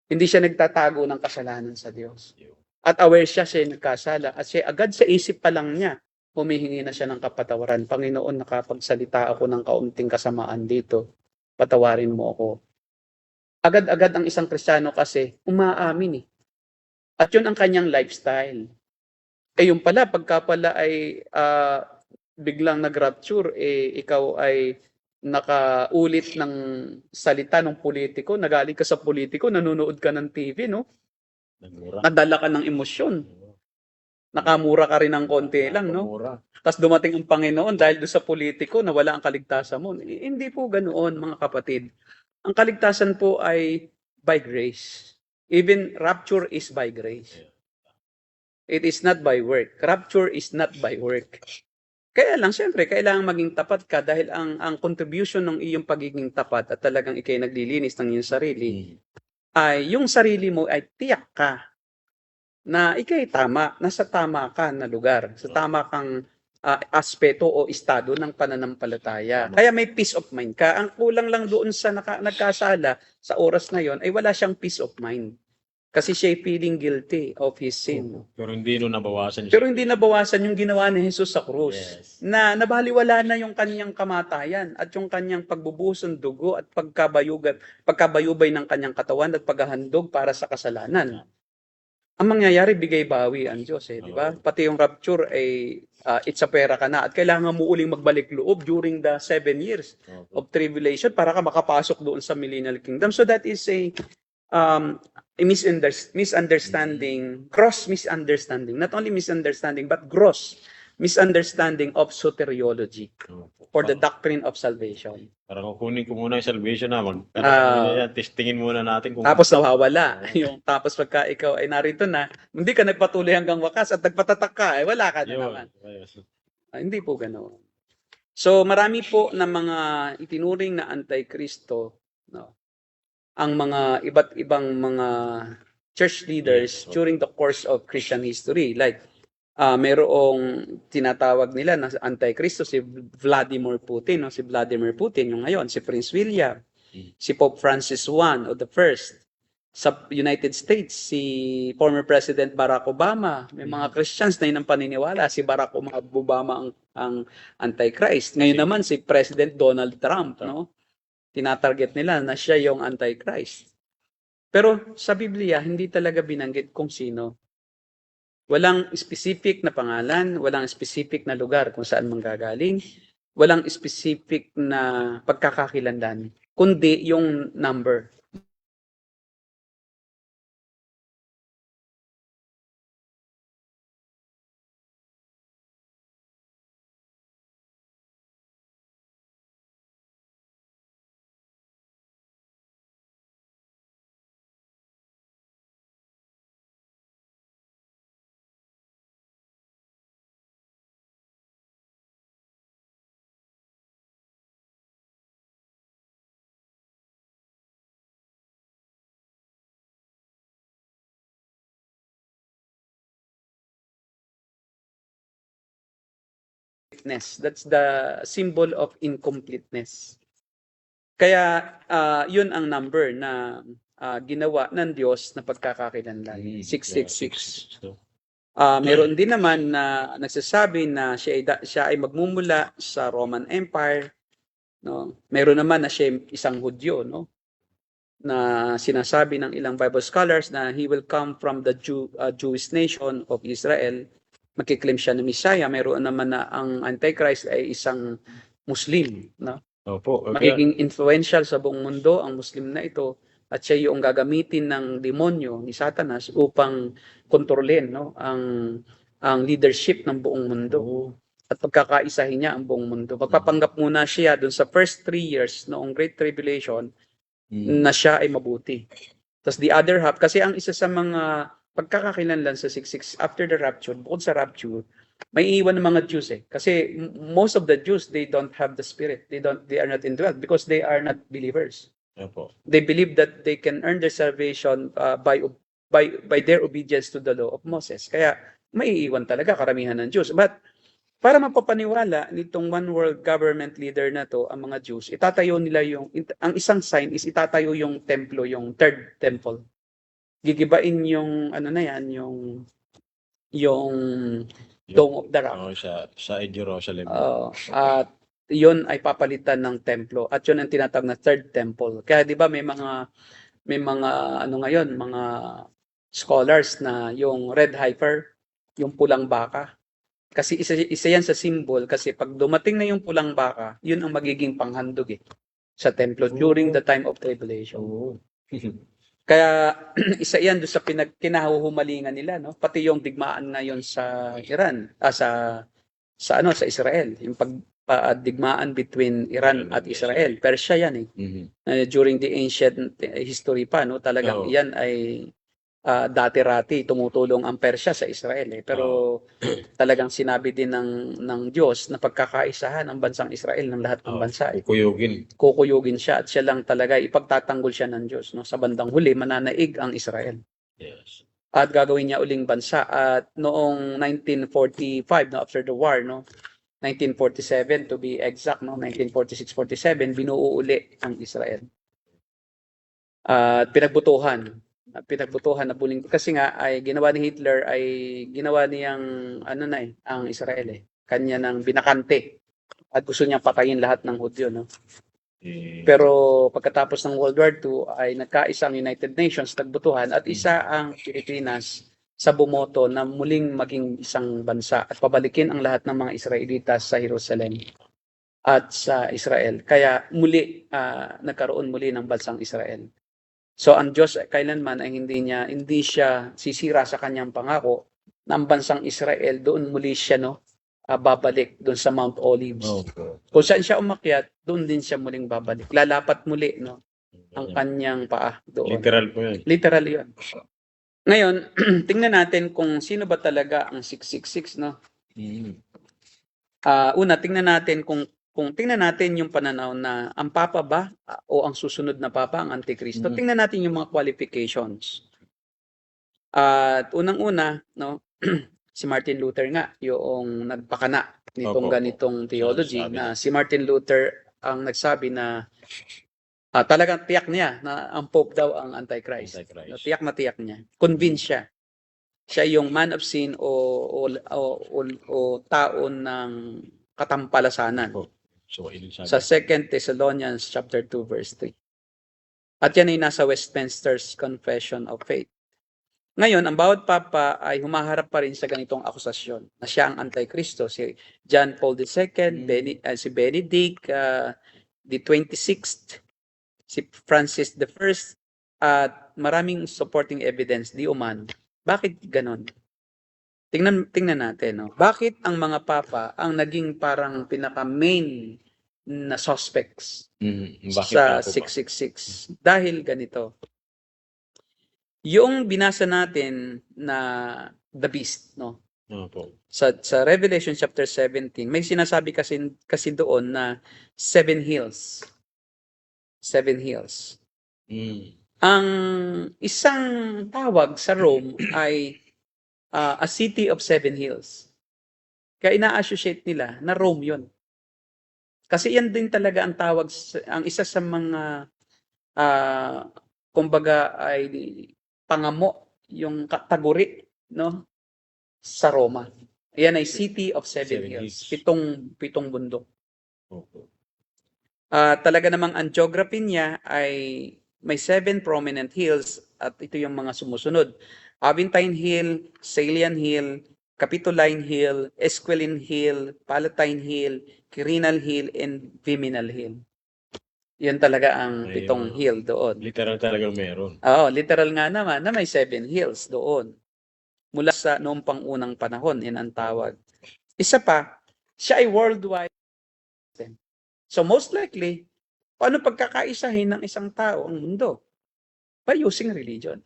Hindi siya nagtatago ng kasalanan sa Diyos. At aware siya nagkasala. At siya agad sa isip pa lang niya, humihingi na siya ng kapatawaran. Panginoon, nakapagsalita ako ng kaunting kasamaan dito. Patawarin mo ako. Agad-agad ang isang Kristiyano kasi umaamin eh. At yun ang kanyang lifestyle. Yung pala, pagka pala ay biglang nag-rapture, ikaw ay nakaulit ng salita ng politiko, nagaling ka sa politiko, nanonood ka ng TV, no? Nagmura. Nadala ka ng emosyon. Nakamura ka rin ng konti lang, no? Nagmura. Tapos dumating ang Panginoon dahil doon sa politiko, nawala ang kaligtasan mo. Hindi po ganoon, mga kapatid. Ang kaligtasan po ay by grace. Even rapture is by grace. It is not by work. Rapture is not by work. Kaya lang, siyempre, kailangan maging tapat ka dahil ang contribution ng iyong pagiging tapat at talagang ikay naglilinis ng iyong sarili, ay yung sarili mo ay tiyak ka na ikay tama, nasa tama ka na lugar, sa tama kang aspeto o estado ng pananampalataya. Kaya may peace of mind ka. Ang kulang lang doon sa nagkasala sa oras na yon ay wala siyang peace of mind. Kasi siya feeling guilty of his sin. Pero hindi no nabawasan. Pero hindi nabawasan yung ginawa ni Jesus sa krus. Yes. Na nabaliwala na yung kanyang kamatayan at yung kanyang pagbubuhos ng dugo at pagkabayubay ng kanyang katawan at paghahandog para sa kasalanan. Ang mangyayari, bigay bawi ang Diyos, di ba? Pati yung rapture ay it's a pera ka na at kailangan mo uling magbalik loob during the 7 years of tribulation para ka makapasok doon sa millennial kingdom. So that is a misunderstanding, gross misunderstanding, not only misunderstanding, but gross misunderstanding of soteriology or the doctrine of salvation. Parang kukunin ko muna yung salvation na testingin muna natin kung Tapos nawawala. Tapos pagka ikaw ay narito na, hindi ka nagpatuloy hanggang wakas at nagpatatak ka, ay wala ka na naman. Hindi po ganoon. So marami po na mga itinuring na antikristo, no? Ang mga iba't ibang mga church leaders during the course of Christian history. Like, mayroong tinatawag nila na antikristo, si Vladimir Putin. No? Si Vladimir Putin yung ngayon, si Prince William, si Pope Francis I of the First. Sa United States, si former President Barack Obama. May mga Christians na yun ang paniniwala. Si Barack Obama ang antichrist. Ngayon naman, si President Donald Trump, no? Tinatarget nila na siya yung Antichrist. Pero sa Biblia, hindi talaga binanggit kung sino. Walang specific na pangalan, walang specific na lugar kung saan manggagaling, walang specific na pagkakakilanlan, kundi yung number. That's the symbol of incompleteness. Kaya yun ang number na ginawa ng Diyos na pagkakakilanlan. 666. Meron din naman na nagsasabi na siya ay magmumula sa Roman Empire. No? Meron naman na siya isang Hudyo, no? Na sinasabi ng ilang Bible scholars na he will come from the Jewish nation of Israel. Magkiklaim siya na Messiah. Meron naman na ang Antichrist ay isang Muslim. No? Opo. Magiging influential sa buong mundo ang Muslim na ito at siya yung gagamitin ng demonyo ni Satanas upang kontrolin, no? ang leadership ng buong mundo at pagkakaisahin niya ang buong mundo. Magpapanggap muna siya dun sa first 3 years noong Great Tribulation Mm. na siya ay mabuti. Tapos the other half, kasi ang isa sa mga pagkakakilanlan sa 666 after the rapture, bukod sa rapture, may iwan ng mga Jews eh. Kasi most of the Jews, they don't have the Spirit. They are not indwelt because they are not believers. Opo. They believe that they can earn their salvation by their obedience to the law of Moses. Kaya maiiwan talaga karamihan ng Jews. But para mapapaniwala nitong one world government leader na to, ang mga Jews, itatayo nila ang isang sign is itatayo yung templo, yung third temple. Gigibain yung, ano na yan, yung Dome of the Rock. Oo, sa Jerusalem. At yun ay papalitan ng templo. At yun ang tinatawag na third temple. Kaya di ba may mga ano ngayon, mga scholars na yung red heifer, yung pulang baka. Kasi isa yan sa symbol kasi pag dumating na yung pulang baka, yun ang magiging panghandog sa templo during the time of tribulation. Oo. Kaya isa yan doon sa kinahuhumalingan nila, no? Pati yung digmaan ngayon sa Iran, sa Israel, yung digmaan between Iran at Israel. Persia yan eh. During the ancient history pa, no? Talagang yan ay dati-rati tumutulong ang Persia sa Israel eh. Pero talagang sinabi din ng Diyos na pagkakaisahan ang bansang Israel ng lahat ng bansa. Kukuyugin siya at siya lang talaga ipagtatanggol siya ng Diyos, no? Sa bandang huli mananaig ang Israel. Yes. At gagawin niya uling bansa at noong 1945 no, after the war, no, 1947 to be exact, no, 1946-47 binuo uli ang Israel. At pinagbutuhan na buling kasi nga ay ginawa ni Hitler ay ginawa niyang ang Israel eh. Kanya nang binakante at gusto niyang patayin lahat ng Hudyo, no. Pero pagkatapos ng World War II ay nagkaisa ang United Nations, nagbutuhan at isa ang Pilipinas sa bumoto na muling maging isang bansa at pabalikin ang lahat ng mga Israelitas sa Jerusalem at sa Israel. Kaya muli nagkaroon muli ng bansang Israel. So ang Diyos kailanman ay hindi siya sisira sa kanyang pangako na ang bansang Israel doon muli siya babalik doon sa Mount Olives. Kung saan siya umakyat, doon din siya muling babalik. Lalapat muli ang kanyang paa doon. Literal po yun. Literal 'yun. Ngayon, tingnan natin kung sino ba talaga ang 666, no? Una, tingnan natin kung tingnan natin yung pananaw na ang papa ba o ang susunod na papa ang Antikristo. Tingnan natin yung mga qualifications. At unang-una, no, si Martin Luther nga yung nagpakana nitong ganitong theology na si Martin Luther ang nagsabi na talagang tiyak niya na ang Pope daw ang Antichrist. Tiyak na tiyak niya. Convinced siya. Siya yung man of sin o taon ng katampalasanan. Sa 2 Thessalonians chapter 2 verse 3. At yan ay nasa Westminster's Confession of Faith. Ngayon, ang bawat papa ay humaharap pa rin sa ganitong akusasyon na siya ang Antikristo. Si John Paul II, si Benedict, the 26th, si Francis I, at maraming supporting evidence di umano. Bakit ganon? Tingnan natin, no? Bakit ang mga papa ang naging parang pinaka-main na suspects sa 666? Dahil ganito. Yung binasa natin na the beast, no? Sa Revelation chapter 17, may sinasabi kasi doon na 7 hills. 7 hills. Ang isang tawag sa Rome ay a city of 7 hills. Kaya ina-associate nila na Rome 'yon. Kasi yan din talaga ang tawag, ang isa sa mga kumbaga ay pangamo, yung kategori, no, sa Roma. Yan ay city of 7 hills. Pitong bundok. Talaga namang ang geography niya ay may 7 prominent hills at ito yung mga sumusunod. Aventine Hill, Salian Hill, Capitoline Hill, Esquiline Hill, Palatine Hill, Quirinal Hill, and Viminal Hill. Yan talaga ang 7 hill doon. Literal talaga meron. Oo, literal nga naman na may 7 hills doon. Mula sa noong pang-unang panahon, yan ang tawag. Isa pa, siya ay worldwide. So most likely, Paano pagkakaisahin ng isang tao ang mundo? By using religion.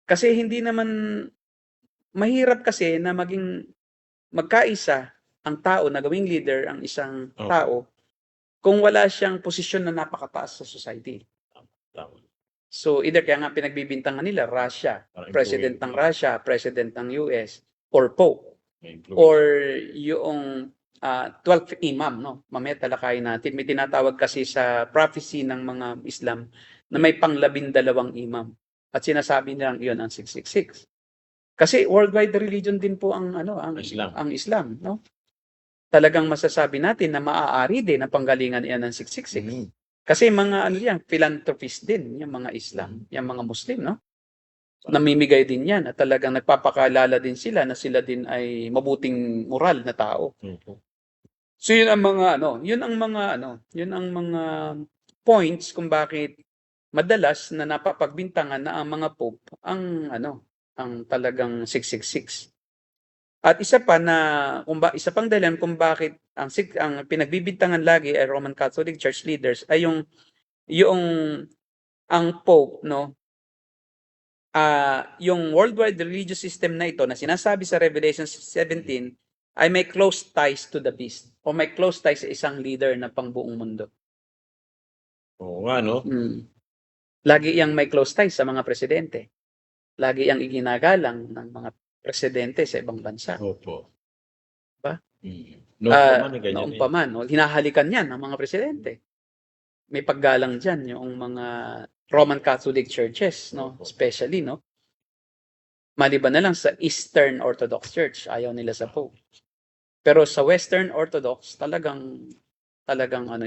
Kasi hindi naman mahirap kasi na magkaisa ang tao na gawing leader ang isang Opo. tao kung wala siyang posisyon na napakataas sa society. Tama. So either kaya nga pinagbibintangan nila Russia, Para president ng impluwensya. Russia, president ng US, or Pope, May influence. or yung 12th Imam, no? Mamaya talakayin natin. May tinatawag kasi sa prophecy ng mga Islam na may pang-12 imam. At sinasabi nilang iyon ang 666. Kasi worldwide religion din po ang Islam. ang Islam, no? Talagang masasabi natin na maaari din na panggalingan iyan ng 666. Mhm. Kasi mga philanthropist din, yung mga Islam, yung mga Muslim, no? Namimigay din yan at talagang nagpapakalala din sila na sila din ay mabuting moral na tao. Opo. So yun ang mga yun ang mga points kung bakit madalas na napapagbintangan na ang mga pope ang ang talagang 666. At isa pang dahilan kung bakit ang pinagbibintangan lagi ay Roman Catholic Church leaders ay yung ang pope, no, yung worldwide religious system na ito na sinasabi sa Revelation 17 ay may close ties to the beast o may close ties sa isang leader na pangbuong mundo. Oo nga, no? Lagi yang may close ties sa mga presidente. Lagi yang iginagalang ng mga presidente sa ibang bansa. Opo. Ba? Noon pa man, ganyan Noong pa man, hinahalikan yan ng mga presidente. May paggalang dyan yung mga Roman Catholic churches, no? Opo. Especially, no? Maliban na lang sa Eastern Orthodox Church, ayaw nila sa Pope. Pero sa Western Orthodox, talagang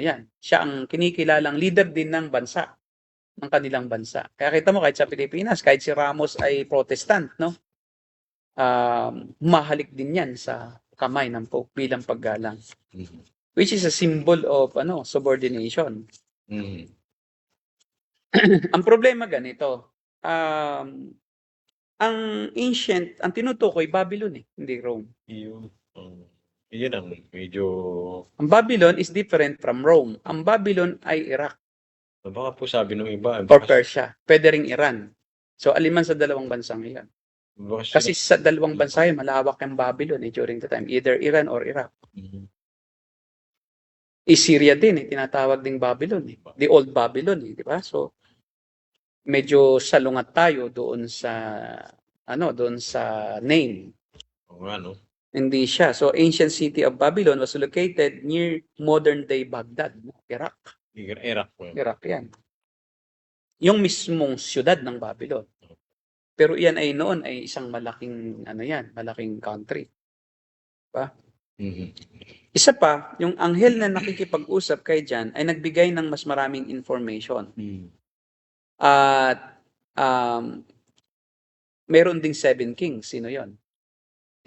yan. Siya ang kinikilalang leader din ng bansa, ng kanilang bansa. Kaya kita mo, kahit sa Pilipinas, kahit si Ramos ay Protestant, no? Mahalik din yan sa kamay ng Pope bilang paggalang. Mhm. Which is a symbol of subordination. Mhm. Ang problema ganito, ang tinutukoy Babylon hindi Rome. Iyon ang medyo... Ang Babylon is different from Rome. Ang Babylon ay Iraq Baka po sabi ng iba, or Persia. Pwede ring Iran. So, aliman sa dalawang bansang iyan. baka Kasi sa dalawang bansa yun, malawak yung Babylon during the time. Either Iran or Iraq. Mhm. Syria din, tinatawag ding Babylon. The old Babylon, di ba? So, medyo salungat tayo doon sa name. Oo nga, no? Hindi siya. So, ancient city of Babylon was located near modern-day Baghdad, Iraq. Iraq po. Iraq yan. Yung mismong siyudad ng Babylon. Pero iyan ay noon ay isang malaking malaking country. Diba? Mhm. Isa pa, yung anghel na nakikipag-usap kay John ay nagbigay ng mas maraming information. Mhm. At meron ding 7 kings. Sino yon?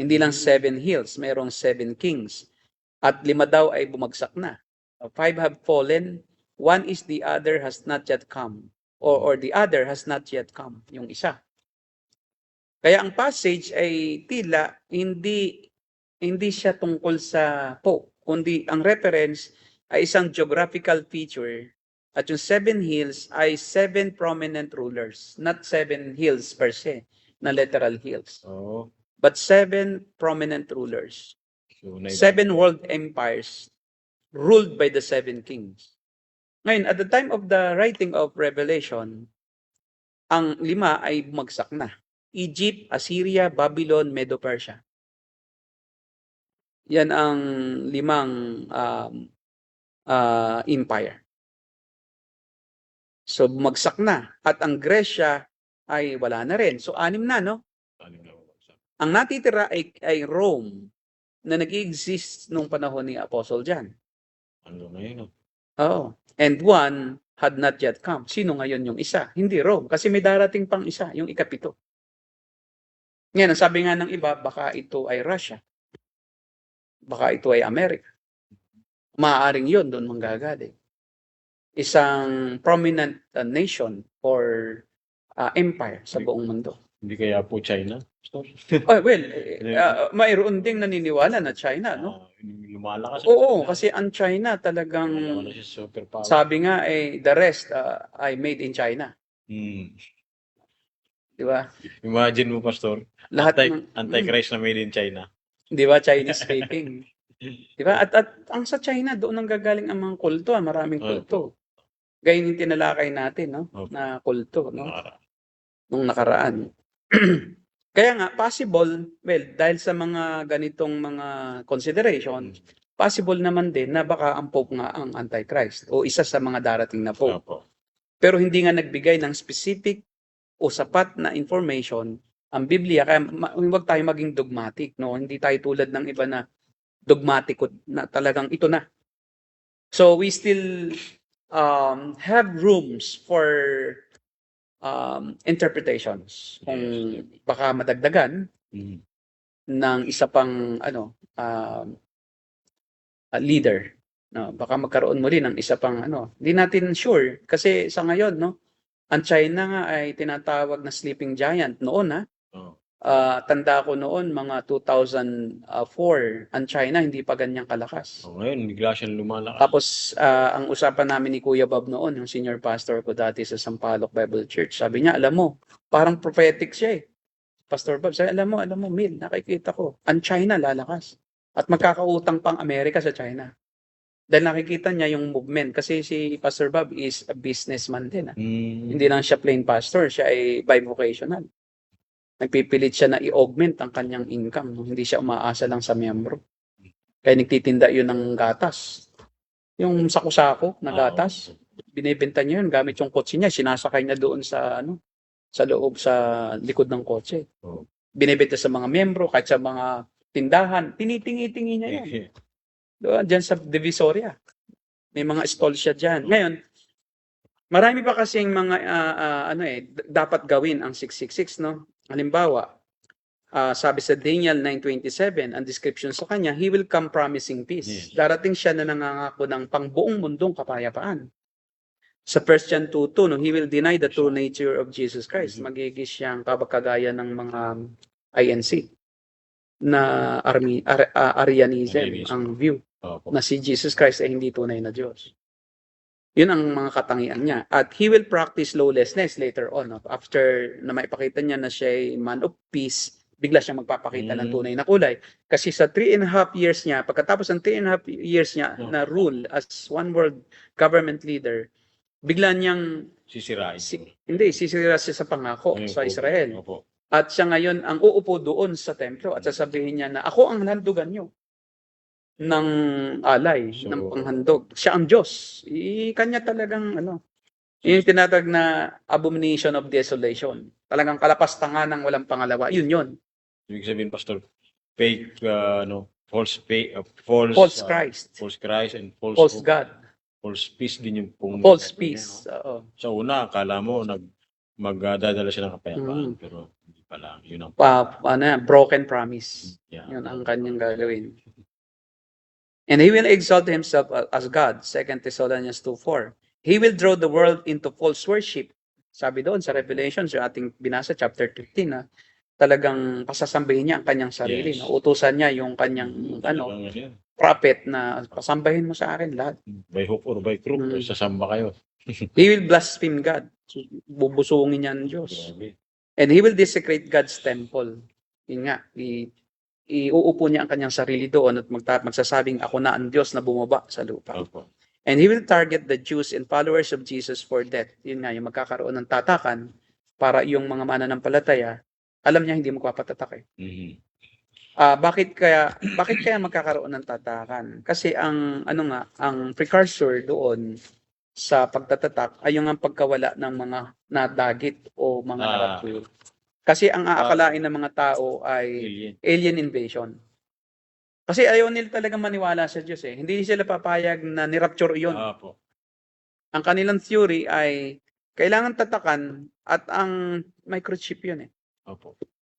Hindi lang 7 hills, merong 7 kings. At 5 daw ay bumagsak na. 5 have fallen, 1 is the other has not yet come. Or the other has not yet come, yung isa. Kaya ang passage ay tila hindi siya tungkol sa Pope, kundi ang reference ay isang geographical feature at yung 7 hills ay 7 prominent rulers, not 7 hills per se, na literal hills, Oo. but 7 prominent rulers. So, 7 world empires ruled by the 7 kings. Ngayon, at the time of the writing of Revelation, ang 5 ay bumagsak na. Egypt, Assyria, Babylon, Medo-Persia. Yan ang 5 empire. So, bumagsak na. At ang Gresya ay wala na rin. So, 6 na, no? Ang natitira ay Rome na nag-exist nung panahon ni Apostle John. Ano na yun? Oo. And 1 had not yet come. Sino ngayon yung isa? Hindi Rome. Kasi may darating pang isa, yung ika-7. Ngayon, ang sabi nga ng iba, baka ito ay Russia. Baka ito ay America. Maaaring yun doon manggagaling. Isang prominent nation or empire sa buong mundo. Hindi kaya po China? Mayroon ding naniniwala na China, no? lumalakas. Oo, kasi ang China talagang, Ano siya, superpower. sabi nga the rest ay made in China. Hmm. Di ba? Imagine mo, Pastor, Lahat ng, Antichrist na made in China. di ba, Chinese speaking. Di ba? At ang sa China, doon ang gagaling ang mga kulto, maraming kulto. Gayun yung tinalakay natin, no? Opo. Na kulto, no? Nakara- Nung nakaraan. Kaya nga, possible, well, dahil sa mga ganitong mga consideration, possible naman din na baka ang Pope nga ang Antichrist o isa sa mga darating na Pope. Opo. Pero hindi nga nagbigay ng specific o sapat na information ang Biblia. Kaya huwag tayo maging dogmatic, no? Hindi tayo tulad ng iba na dogmatic na talagang ito na. So we still have rooms for interpretations. Kung Yes. baka madagdagan Mm. ng isa pang leader. No, baka magkaroon mo rin ng isa pang hindi natin sure kasi sa ngayon, no, ang China nga ay tinatawag na sleeping giant noon, ha. Oh. Tanda ko noon mga 2004, ang China hindi pa ganyang kalakas. So, ngayon, bigla siyang lumalakas. Tapos ang usapan namin ni Kuya Bob noon, yung senior pastor ko dati sa Sampaloc Bible Church, sabi niya, alam mo, parang prophetic siya eh. Pastor Bob, sabi, alam mo, Mil, nakikita ko, ang China lalakas. At magkakautang pang Amerika sa China. Dahil nakikita niya yung movement. Kasi si Pastor Bob is a businessman din. Hindi lang siya plain pastor, siya ay bivocational. Nagpipilit siya na i-augment ang kanyang income. Hindi siya umaasa lang sa miyembro. Kaya nagtitinda yun ng gatas. Yung sako-sako na gatas, binibenta niya yun gamit yung kotse niya. Sinasakay niya doon sa sa loob, sa likod ng kotse. Binibenta sa mga miyembro, kahit sa mga tindahan. Tinitingi-tingi niya yun. Doon, dyan sa Divisoria. May mga stall siya dyan. Ngayon, marami pa kasing mga dapat gawin ang 666, no? Halimbawa, sabi sa Daniel 9:27, ang description sa kanya, he will come promising peace. Yes. Darating siya na nangangako ng pangbuong mundong kapayapaan. Sa 1 John 2:2, no, he will deny the true nature of Jesus Christ. Magiging siyang kabagkagaya ng mga INC na Arianism ang view. Opo. Na si Jesus Christ ay hindi tunay na Diyos. Yun ang mga katangian niya. At he will practice lawlessness later on. No? After na maipakita niya na siya ay man of peace, bigla siyang magpapakita ng tunay na kulay. Kasi sa 3.5 years niya, pagkatapos ng 3.5 years niya na rule as one world government leader, bigla niyang Sisirain. sisira siya sa pangako sa Israel. Opo. At siya ngayon ang uupo doon sa templo at sasabihin niya na ako ang handugan niyo ng alay, ng panghandog. Siya ang Diyos. Kanya talagang yung tinatawag na abomination of desolation. Talagang kalapastangan ng walang pangalawa. Yun. Ibig sabihin, Pastor, fake, false Christ. False Christ and false False hope. God. False peace din yung pong... False peace. Oo. Sa una, akala mo, magdadala siya ng kapayapaan. Pero hindi pala. Yun ang... broken promise. Yeah. Yun ang kanyang gagawin. And he will exalt himself as God. 2 Thessalonians 2:4. He will draw the world into false worship. Sabi doon sa Revelation, sa ating binasa, chapter 15, talagang pasasambahin niya ang kanyang sarili. Yes. Utusan niya yung kanyang prophet na pasambahin mo sa akin lahat. By hook or by crook, sasamba kayo. He will blaspheme God. Bubusungin niya ng Diyos. And he will desecrate God's temple. Yun nga, iuupo niya ang kanyang sarili doon at magsasabing ako na ang Diyos na bumaba sa lupa. Opo. And he will target the Jews and followers of Jesus for death. Yun nga, yung magkakaroon ng tatakan para yung mga mananampalataya, alam niya hindi magpapatatak eh. Bakit kaya magkakaroon ng tatakan? Kasi ang precursor doon sa pagtatatak ay yung ang pagkawala ng mga nadagit o mga narapul. Kasi ang aakalain ng mga tao ay alien invasion. Kasi ayaw nila talagang maniwala sa Diyos eh. Hindi sila papayag na nirapture yun. Ang kanilang theory ay kailangan tatakan at ang microchip yun eh.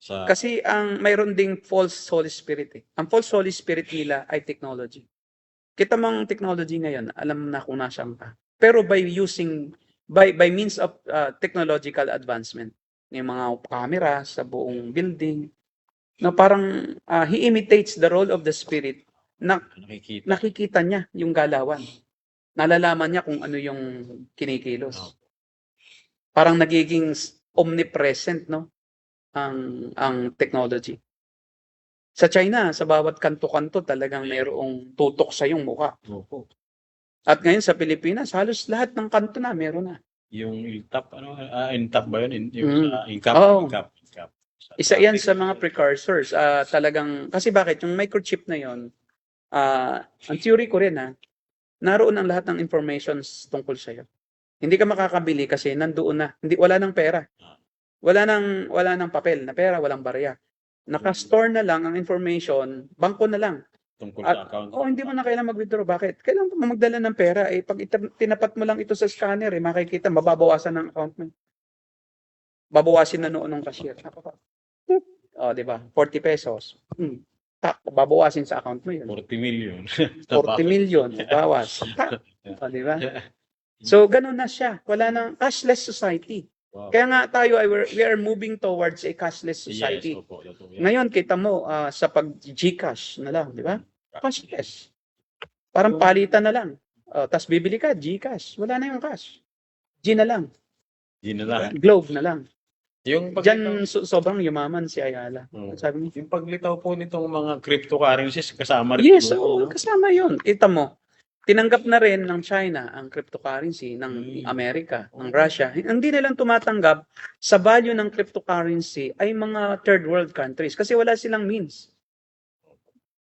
Kasi mayroon ding false Holy Spirit eh. Ang false Holy Spirit nila ay technology. Kita mong technology ngayon, alam na kung nasaan ka. Pero by means of technological advancement, yung mga camera sa buong building, na parang he imitates the role of the Spirit Nakikita. nakikita niya yung galawan. Nalalaman niya kung ano yung kinikilos. Oh. Parang nagiging omnipresent, no? Ang technology. Sa China, sa bawat kanto-kanto talagang mayroong tutok sa yung mukha. Opo. At ngayon sa Pilipinas, halos lahat ng kanto na meron na. Yung Intap, Intap ba yun? Yung Mm. sa Incap, Oo. Incap. Isa yan sa mga precursors. Talagang, kasi bakit? Yung microchip na yon, ang theory ko rin naroon ang lahat ng informations tungkol sa'yo. Hindi ka makakabili kasi nandoon na. Wala nang pera. Wala nang papel na pera, walang barya. Naka-store na lang ang information, bangko na lang. Tungkol At, sa account. hindi mo na kailangan mag-withdraw. Bakit? Kailangan mo magdala ng pera. Pag tinapat mo lang ito sa scanner, makikita, mababawasan ng account mo. Babawasin na noon ng cashier. Di ba? 40 pesos. Babawasin sa account mo yun. 40 million. 40 million, bawas. Di ba? So, ganun na siya. Wala nang cashless society. Wow. Kaya nga tayo, we are moving towards a cashless society. Yes, opo, totoo yan. Ngayon, kita mo, sa pag-Gcash na lang, di ba? Cashless. Parang palitan na lang. Tapos bibili ka, Gcash. Wala na yung cash. G na lang. Yun na lang. Globe na lang. Yung Diyan sobrang yumaman si Ayala. Oo. Sabi niya. Yung paglitaw po nitong mga cryptocurrencies, kasama rin Yes, po, no? kasama yun. Kita mo, tinanggap na rin ng China ang cryptocurrency ng Amerika, ng Russia. Hindi nilang tumatanggap sa value ng cryptocurrency ay mga third world countries kasi wala silang means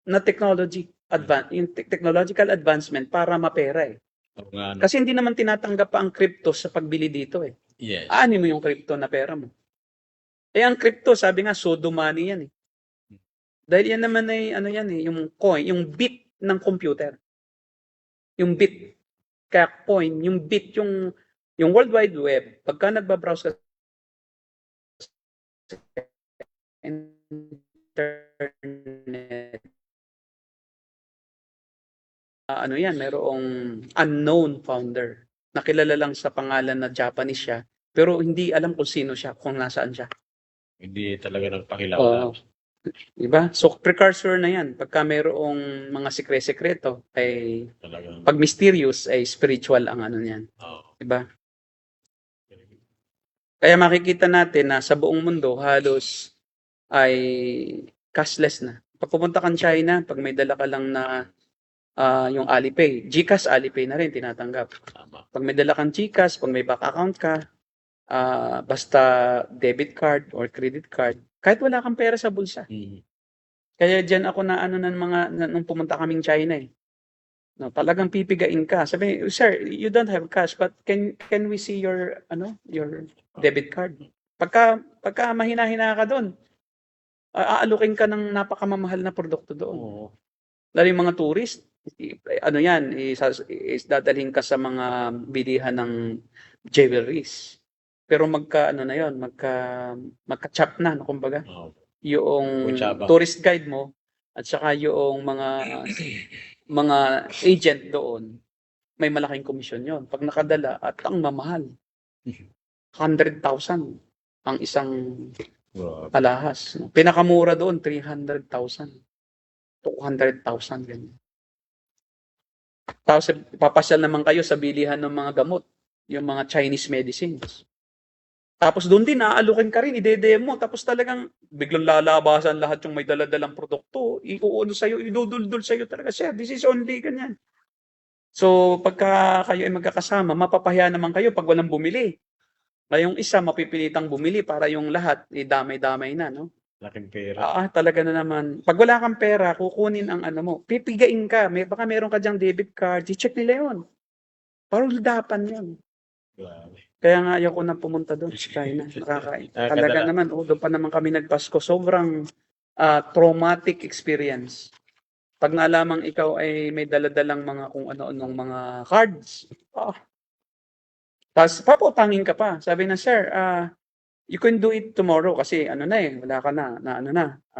na yung technological advancement para mapera eh. Ano. Kasi hindi naman tinatanggap pa ang crypto sa pagbili dito eh. Yes. Ani mo yung crypto na pera mo. Ang crypto, sabi nga, pseudo money yan eh. Dahil yan naman ay, yung coin, yung bit ng computer. Yung bit. Kaya coin, yung bit, yung World Wide Web, pagka nagbabrowse ka sa internet, mayroong unknown founder. Nakilala lang sa pangalan na Japanese siya, pero hindi alam kung sino siya, kung nasaan siya. Hindi talaga nagpakilala. Diba? So, precursor na yan. Pagka mayroong mga sekreto, ay Talagang. pag mysterious, ay spiritual ang ano niyan. Diba? Kaya makikita natin na sa buong mundo, halos ay cashless na. Pag pumunta kang China, pag may dala ka lang na yung Alipay, GCash, Alipay na rin, tinatanggap. Tama. Pag may dala kang GCash, pag may bank account ka, basta debit card or credit card, kahit wala kang pera sa bulsa. Kaya diyan ako nung pumunta kaming China eh. No, talagang pipigain ka. Sabi, sir, you don't have cash, but can we see your debit card? Pagka mahina-hina ka doon, aalukin ka ng napakamamahal na produkto doon. Oo. Lalo yung mga tourist, dadalhin ka sa mga bilihan ng jewelries. Pero magka-chop na, no, kumbaga. Yung Kutsaba. tourist guide mo at saka yung mga agent doon, may malaking komisyon yon. Pag nakadala at ang mamahal, 100,000 ang isang alahas. Pinakamura doon, 300,000. 200,000 ganyan. Tapos papasyal naman kayo sa bilihan ng mga gamot, yung mga Chinese medicines. Tapos doon din, aalukin ka rin, ide-demo, tapos talagang biglang lalabasan lahat yung may daladalang produkto, iduduldul sa'yo talaga, sir, this is only ganyan. So, pagka kayo ay magkakasama, mapapahiya naman kayo pag walang bumili. Ngayong isa, mapipilitang bumili para yung lahat, damay-damay na, no? Laking pera. Talaga na naman. Pag wala kang pera, kukunin ang mo, pipigain ka, baka meron ka dyang debit card, i-check nila yun. Paruldapan yun. Grabe. Kaya nga ayaw ko na pumunta doon sa China. Talaga naman, doon pa naman kami nagpasko. Sobrang traumatic experience. Pag nalamang ikaw ay may daladalang mga kung ano-anong mga cards, tapos paputangin ka pa. Sabi na, sir, you can do it tomorrow kasi wala ka na,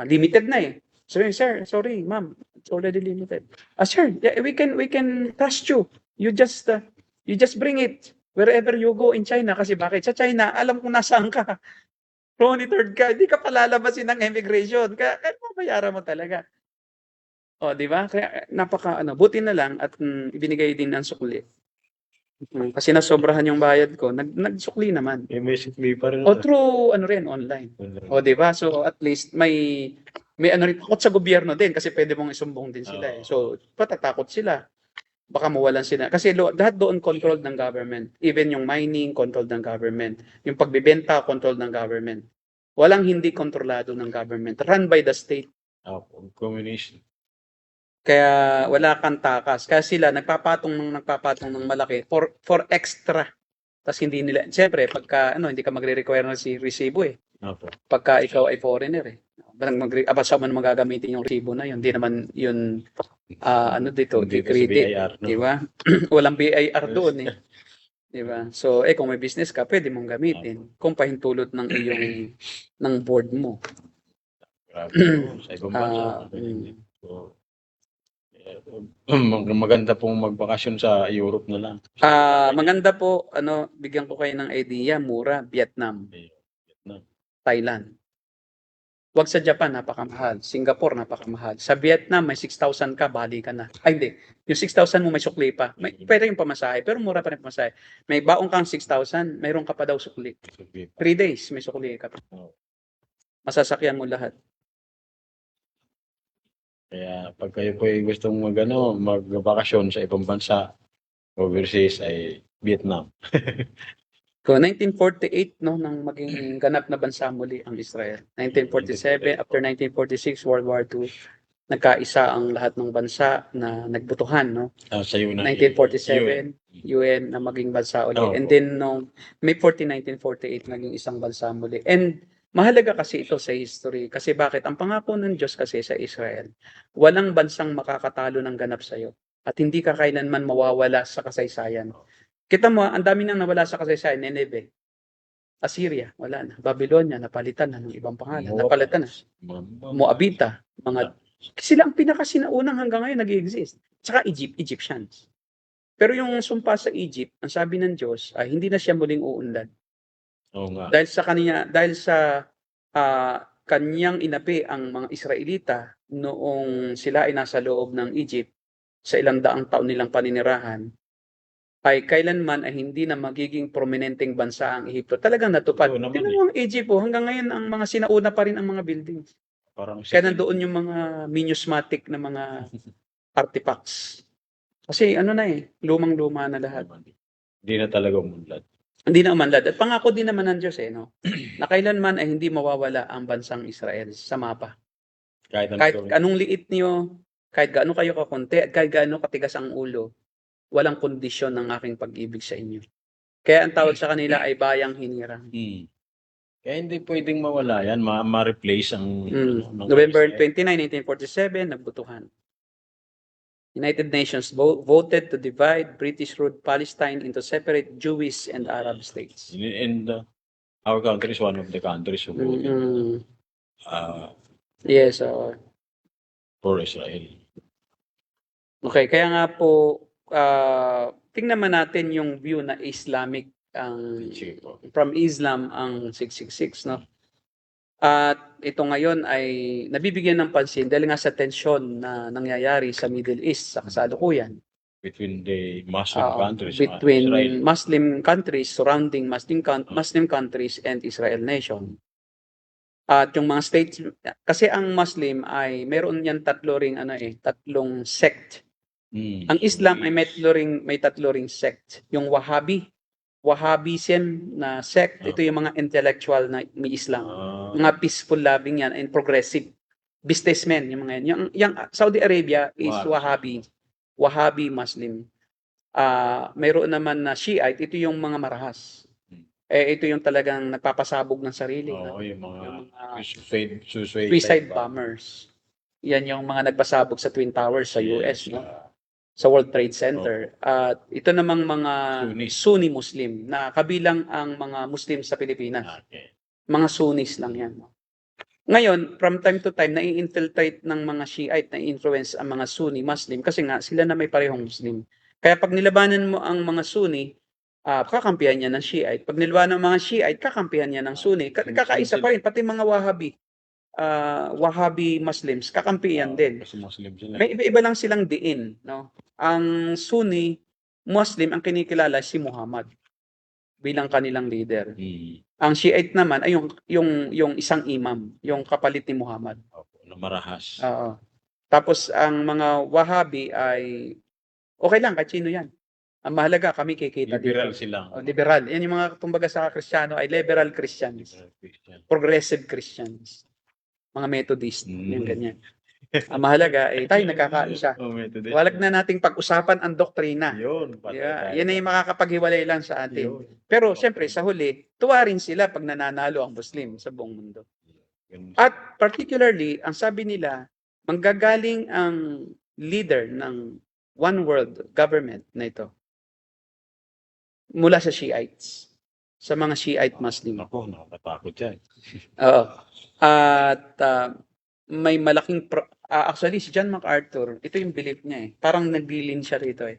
limited na eh. Sabi, sir, sorry, ma'am, it's already limited. Sir, yeah, we can trust you. You just bring it wherever you go in China. Kasi bakit? Sa China, alam kung nasaan ka. Monitored ka. Hindi ka palalabasin ng immigration. Kaya mabayaran mo talaga. di ba? Kaya buti na lang at ibinigay din ang sukli. Kasi nasobrahan yung bayad ko, nagsukli naman. May sukli pa rin. O through rin online. O di ba? So at least may rin takot sa gobyerno din kasi pwede mong isumbong din sila eh. So patatakot sila. Baka mawalan sila. Kasi lahat doon controlled ng government. Even yung mining, controlled ng government. Yung pagbibenta, controlled ng government. Walang hindi kontrolado ng government. Run by the state. Communism. Kaya wala kang takas. Kaya sila nagpapatong ng malaki for extra. Tapos hindi nila, siyempre, pagka hindi ka magre-require ng resibo eh. Opo. Pagka ikaw ay foreigner eh. Basta man magagamitin yung resibo na yun. Hindi naman yun, dito, Hindi credit. BIR, no? Di ba? Walang BIR doon eh. Di ba? So, kung may business ka, pwede mong gamitin. Kung pahintulot ng ng board mo. Grabe po, sa ibang bansa. So, maganda pong magbakasyon sa Europe na lang. Maganda po, bigyan ko kayo ng idea, mura, Vietnam, Vietnam. Thailand. Wag sa Japan, napakamahal. Singapore, napakamahal. Sa Vietnam, may 6,000 ka, bali ka na. Ay, hindi. Yung 6,000 mo may sukli pa. Pwede yung pamasahe, pero mura pa rin pamasahe. May baong kang 6,000, mayroon ka pa daw sukli. 3 days, may sukli ka pa. Masasakyan mo lahat. Kaya pag kayo po ay gustong magbakasyon sa ibang bansa, overseas ay Vietnam. So, 1948, nang maging ganap na bansa muli ang Israel. 1947, after 1946, World War II, nagkaisa ang lahat ng bansa na nagbutuhan, Sa UN. 1947, UN na maging bansa ulit. And then, May 14, 1948, naging isang bansa muli. And mahalaga kasi ito sa history. Kasi bakit? Ang pangako ng Diyos kasi sa Israel, walang bansang makakatalo ng ganap sa iyo. At hindi ka kailanman mawawala sa kasaysayan. Kita mo, ang dami nang nawala sa kasaysayan, Nineveh, Assyria, wala na. Babylonia, napalitan na ng ibang pangalan. Napalitan na. Moabita, sila ang pinakasinaunang hanggang ngayon nag-exist. Tsaka Egyptians. Pero yung sumpa sa Egypt, ang sabi ng Diyos, ay hindi na siya muling uunlad. Oo nga. Dahil sa kanyang inapi ang mga Israelita noong sila ay nasa loob ng Egypt sa ilang daang taon nilang paninirahan, ay kailanman ay hindi na magiging prominenteng bansa ang Ehipto. Talagang natupad. Tingnan mo ang Egypt hanggang ngayon ang mga sinauna pa rin ang mga buildings. Kaya nandoon yung mga numismatic na mga artifacts. Kasi lumang-luma na lahat. Hindi na talaga umunlad. Hindi na umanlad. At pangako din naman ng Diyos na kailanman ay hindi mawawala ang bansang Israel sa mapa. Kahit anong liit niyo, kahit gaano kayo kakunti, at kahit gaano katigas ang ulo, walang kondisyon ng aking pag-ibig sa inyo. Kaya ang tawag sa kanila ay bayang hinirang. Kaya hindi pwedeng mawala yan, ma-replace ang... November 29, 1947, nagbutuhan. United Nations voted to divide British-ruled Palestine into separate Jewish and Arab states. And our country is one of the countries who voted yes, for Israel. Okay, kaya nga po, tingnan man natin yung view na Islamic from Islam ang 666, At ito ngayon ay nabibigyan ng pansin dahil nga sa tensyon na nangyayari sa Middle East sa kasalukuyan. Between the Muslim countries. Between Muslim countries, surrounding Muslim countries and Israel nation. At yung mga states, kasi ang Muslim ay meron yan tatlong sect. Ang Islam ay may tatlo ring sect. Yung Wahhabism na sect, ito yung mga intellectual na may Islam. Mga peaceful loving yan and progressive. Businessmen, yung mga yan. Yung Saudi Arabia is Wahhabi Muslim. Mayroon naman na Shiite, ito yung mga marahas. Ito yung talagang nagpapasabog ng sarili. Yung mga suicide bombers. Yan yung mga nagpasabog sa Twin Towers sa US, sa World Trade Center. At ito namang mga Sunni Muslim na kabilang ang mga Muslim sa Pilipinas. Mga Sunnis lang yan. Ngayon, from time to time, nai-infiltrate ng mga Shiite na influence ang mga Sunni Muslim kasi nga sila na may parehong Muslim. Kaya pag nilabanan mo ang mga Sunni, kakampihan niya ng Shiite. Pag nilabanan ng mga Shiite, kakampihan niya ng Sunni. Kakaisa pa rin, pati mga Wahhabi. Wahhabi Muslims, kakampi yan din. Kasi Muslim sila. May iba-iba lang silang diin, no? Ang Sunni Muslim ang kinikilala si Muhammad bilang kanilang leader. Ang Shiite naman ay yung isang imam, yung kapalit ni Muhammad. Opo, na marahas. Oo. Tapos ang mga Wahhabi ay okay lang kahit sino yan. Ang mahalaga kami kikita Liberal dito. sila. Liberal. Yan yung mga kumbaga sa Kristiyano ay liberal Christians, Christian. progressive Christians, mga Methodist, yung Mm. ganyan. Ang mahalaga ay tayo nagkakaisa. Methodist. Walag na nating pag-usapan ang doktrina. Yun. Yeah, yan ay makakapaghiwalay lang sa atin. Yun. Pero siyempre sa huli, tuwa rin sila pag nananalo ang Muslim sa buong mundo. Yun. At particularly, ang sabi nila, manggagaling ang leader ng one world government na ito mula sa Shiites, sa mga Shiite Muslim. Ako, nakakatakot yan. Oo. At may malaking actually si John MacArthur, ito yung belief niya eh. Parang naglilin siya rito eh.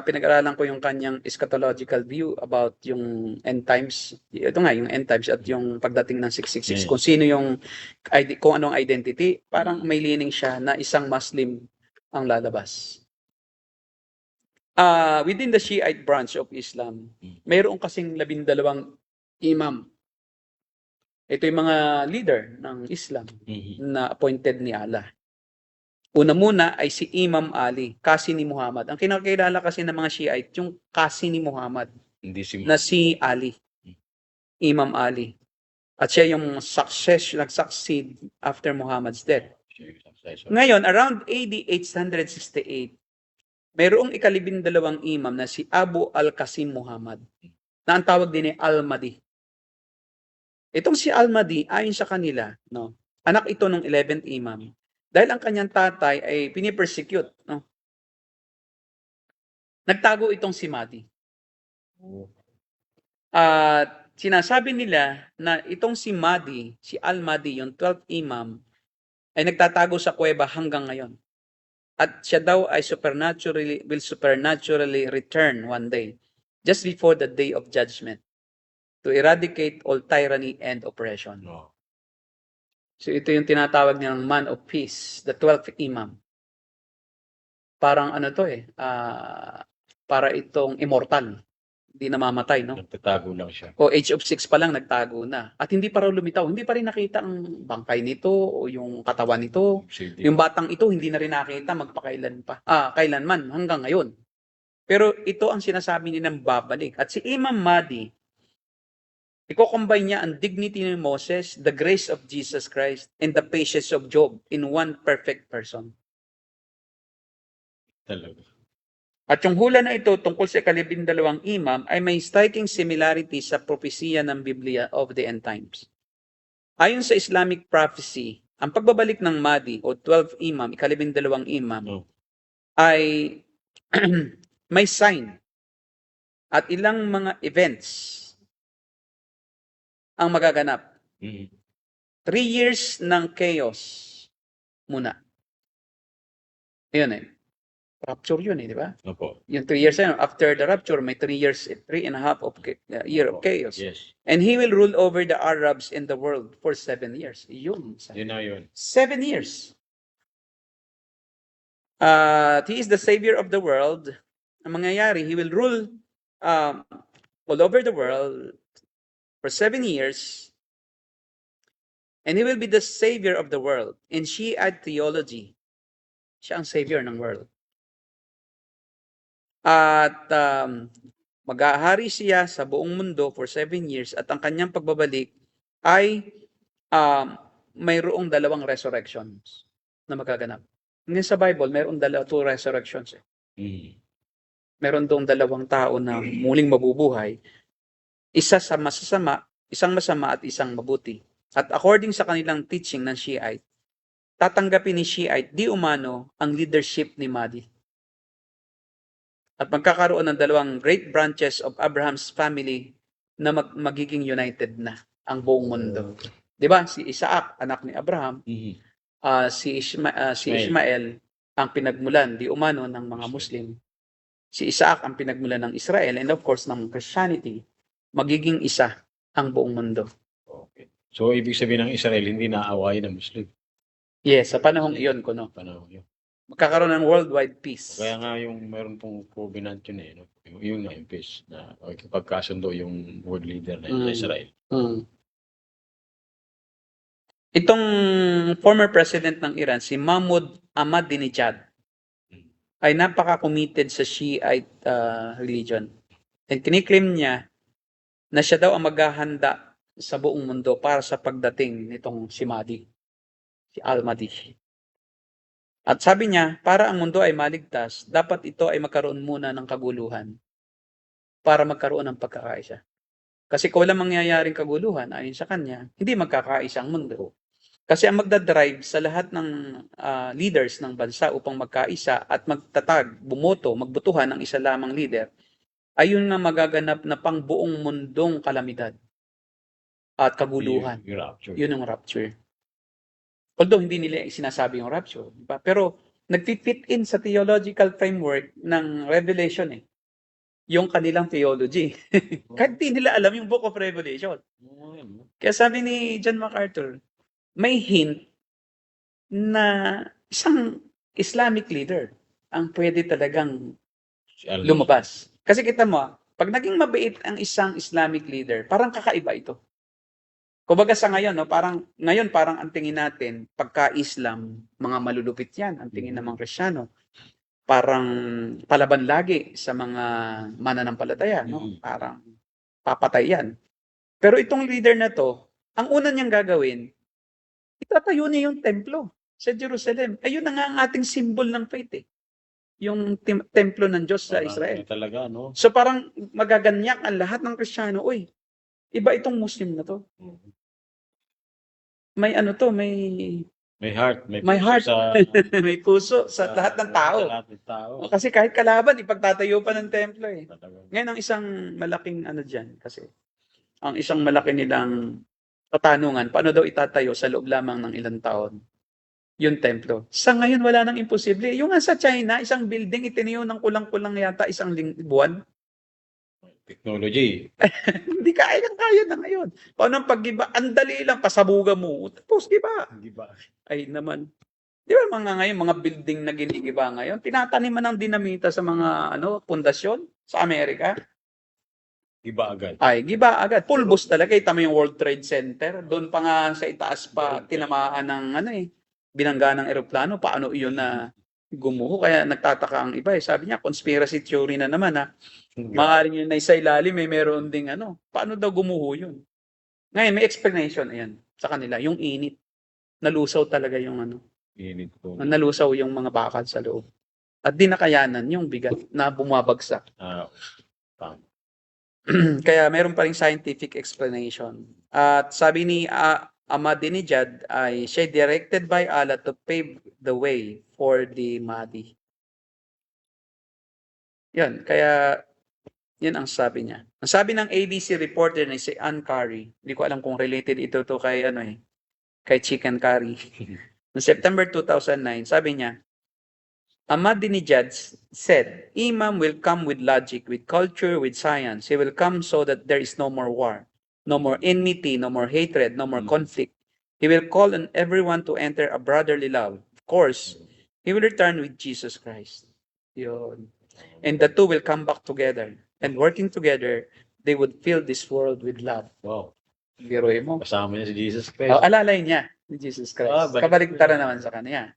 Pinag-aralan ko yung kanyang eschatological view about yung end times. Ito nga, yung end times at yung pagdating ng 666. Yes. Kung sino yung, kung anong identity, parang may leaning siya na isang Muslim ang lalabas. Within the Shiite branch of Islam, mayroon kasing 12 imam. Ito yung mga leader ng Islam na appointed ni Allah. Una muna ay si Imam Ali, kasi ni Muhammad. Ang kinakilala kasi ng mga Shiite, yung kasi ni Muhammad, Hindi si na si Ali. Imam Ali. At siya yung nag-succeed after Muhammad's death. Ngayon, around AD 868, mayroong ikalibindalawang imam na si Abu al-Qasim Muhammad, na ang tawag din ay Al-Mahdi. Itong si Al-Mahdi, ayon sa kanila, no, anak ito ng 11th imam, dahil ang kanyang tatay ay pinipersecute. No? Nagtago itong si Mahdi. At sinasabi nila na itong si Mahdi, si Al-Mahdi, yung 12th imam, ay nagtatago sa kuweba hanggang ngayon. At siya daw ay will supernaturally return one day, just before the day of judgment, to eradicate all tyranny and oppression. No. So ito yung tinatawag nilang man of peace, the 12th imam. Parang ano to eh, para itong immortal. Hindi namamatay, no? Nagtatago lang siya. O age of 6 pa lang nagtago na. At hindi pa raw lumitaw, hindi pa rin nakita ang bangkay nito o yung katawan nito. Yung batang ito hindi na rin nakita magpakailan pa. Kailanman hanggang ngayon. Pero ito ang sinasabi nilang babalik. At si Imam Mahdi, iko-combine niya ang dignity ni Moses, the grace of Jesus Christ, and the patience of Job in one perfect person. Talaga. At yung hula na ito tungkol sa ikalibindalawang imam ay may striking similarity sa propesiya ng Biblia of the end times. Ayon sa Islamic prophecy, ang pagbabalik ng Mahdi o 12th imam, ikalibindalawang imam, ay may sign at ilang mga events ang magaganap. 3 years ng chaos muna. Ayun eh. Rapture yun eh, di ba? Opo. Yung 3 years na after the rapture, may 3 years, 3.5 of year of chaos. Yes. And he will rule over the Arabs in the world for 7 years. Yun. Yun na yun. 7 years. He is the savior of the world. Ang mangyayari, he will rule all over the world for 7 years. And he will be the savior of the world. In Shiite theology, siya ang savior ng world. At mag-ahari siya sa buong mundo for 7 years at ang kanyang pagbabalik ay mayroong 2 resurrections na magaganap. Ngayon sa Bible, mayroong 2 resurrections. Meron doong 2 tao na muling mabubuhay. Isa sa masasama, isang masama at isang mabuti. At according sa kanilang teaching ng Shiite, tatanggapin ni Shiite di umano ang leadership ni Mahdi. At magkakaroon ng 2 great branches of Abraham's family na magiging united na ang buong mundo. 'Di ba? Si Isaac, anak ni Abraham, si Ishmael ang pinagmulan di umano ng mga Muslim. Si Isaac ang pinagmulan ng Israel and of course ng Christianity. Magiging isa ang buong mundo. Okay. So, ibig sabihin ng Israel, hindi naaawayin ng Muslim. Yes, sa panahong iyon ko, no? Panahon yun. Magkakaroon ng worldwide peace. Kaya nga yung meron pong covenant yun eh. No? Yung nga yung peace na pagkasundo yung world leader na yun sa Israel. Mm. Itong former president ng Iran, si Mahmoud Ahmadinejad, ay napaka-committed sa Shiite religion. And kiniklaim niya na siya daw ang maghahanda sa buong mundo para sa pagdating nitong si Mahdi, si Al-Mahdi. At sabi niya, para ang mundo ay maligtas, dapat ito ay magkaroon muna ng kaguluhan para magkaroon ng pagkakaisa. Kasi kung walang mangyayaring kaguluhan, ayon sa kanya, hindi magkakaisa ang mundo. Kasi ang magdadrive sa lahat ng leaders ng bansa upang magkaisa at magtatag, bumoto, magbutuhan ng isa lamang leader, ay yun na magaganap na pang buong mundong kalamidad at kaguluhan. Yung rapture. Yun ang rapture. Although hindi nila sinasabi yung rapture, diba? Pero nag-fit in sa theological framework ng Revelation eh. Yung kanilang theology. Kahit di nila alam yung Book of Revelation. Kaya sabi ni John MacArthur, may hint na isang Islamic leader ang pwede talagang lumabas. Kasi kita mo, pag naging mabait ang isang Islamic leader, parang kakaiba ito. Kumbaga sa ngayon, no, parang ang tingin natin, pagka-Islam, mga malulupit yan, ang tingin ng mga Kristyano. Parang palaban lagi sa mga mananampalataya, no? Parang papatay yan. Pero itong leader na to, ang una niyang gagawin, itatayo niya yung templo sa Jerusalem. Ayun na nga ang ating symbol ng faith eh. Yung templo ng Diyos sa Israel. Talaga, no? So parang magaganyak ang lahat ng Kristiyano, uy, iba itong Muslim na to. May ano to, may heart. may heart. Sa, may puso sa lahat ng tao. Sa lahat ng tao. Kasi kahit kalaban, ipagtatayo pa ng templo eh. Talaga. Ngayon ang isang malaking ano dyan, kasi ang isang malaki nilang katanungan, paano daw itatayo sa loob lamang ng ilang taon yung templo. Sa ngayon, wala nang imposible. Yung nga sa China, isang building, itinayo ng kulang-kulang yata isang buwan. Technology. Hindi kaya na ngayon. Paano ang pag-giba? Ang dali lang, pasabuga mo. Tapos, giba. Hindi ba? Ay naman. Di ba mga building na ginigiba ngayon, tinataniman ng dinamita sa mga pundasyon sa Amerika? Giba agad. Ay, giba agad. Pulbos talaga. Tama yung World Trade Center. Doon pa nga sa itaas pa, tinamaan ng binangga ng eroplano. Paano iyon na gumuho? Kaya nagtataka ang iba. Sabi niya, conspiracy theory na naman ha. Maaaring yun na sa ilalim, meron ding paano daw gumuho yun? Ngayon, may explanation. Ayan, sa kanila. Yung init. Nalusaw talaga yung Init po. nalusaw yung mga bakal sa loob. At di nakayanan yung bigat na bumabagsak. Kaya meron pa ring scientific explanation. At sabi ni Ahmadinejad ay siya directed by Allah to pave the way for the Mahdi. Yan, kaya yan ang sabi niya. Ang sabi ng ABC reporter na si Ann Curry, hindi ko alam kung related ito to kay kay Chicken Curry. Noong September 2009, sabi niya, Ahmadinejad said, Imam will come with logic, with culture, with science. He will come so that there is no more war, no more enmity, no more hatred, no more conflict. He will call on everyone to enter a brotherly love. Of course, he will return with Jesus Christ. Yun. And the two will come back together. And working together, they would fill this world with love. Wow. Biruin mo. Kasama niya si Jesus Christ. Alalay niya ni Jesus Christ. Kabaligtaran naman sa kanya.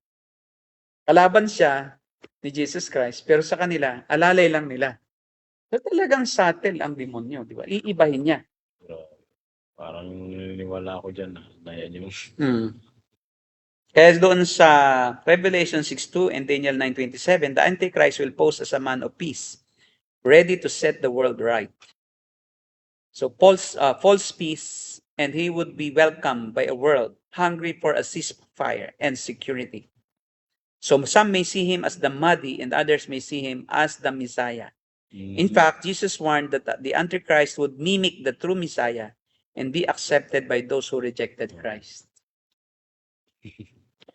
Kalaban siya ni Jesus Christ, pero sa kanila, alalay lang nila. So, talagang subtle ang demonyo, di ba? Iibahin niya. Parang naniniwala ako dyan na yan yung... Kaya doon sa Revelation 6:2 and Daniel 9:27, the Antichrist will pose as a man of peace, ready to set the world right. So false peace, and he would be welcomed by a world hungry for a ceasefire and security. So some may see him as the Mahdi and others may see him as the Messiah. In fact, Jesus warned that the Antichrist would mimic the true Messiah and be accepted by those who rejected Christ.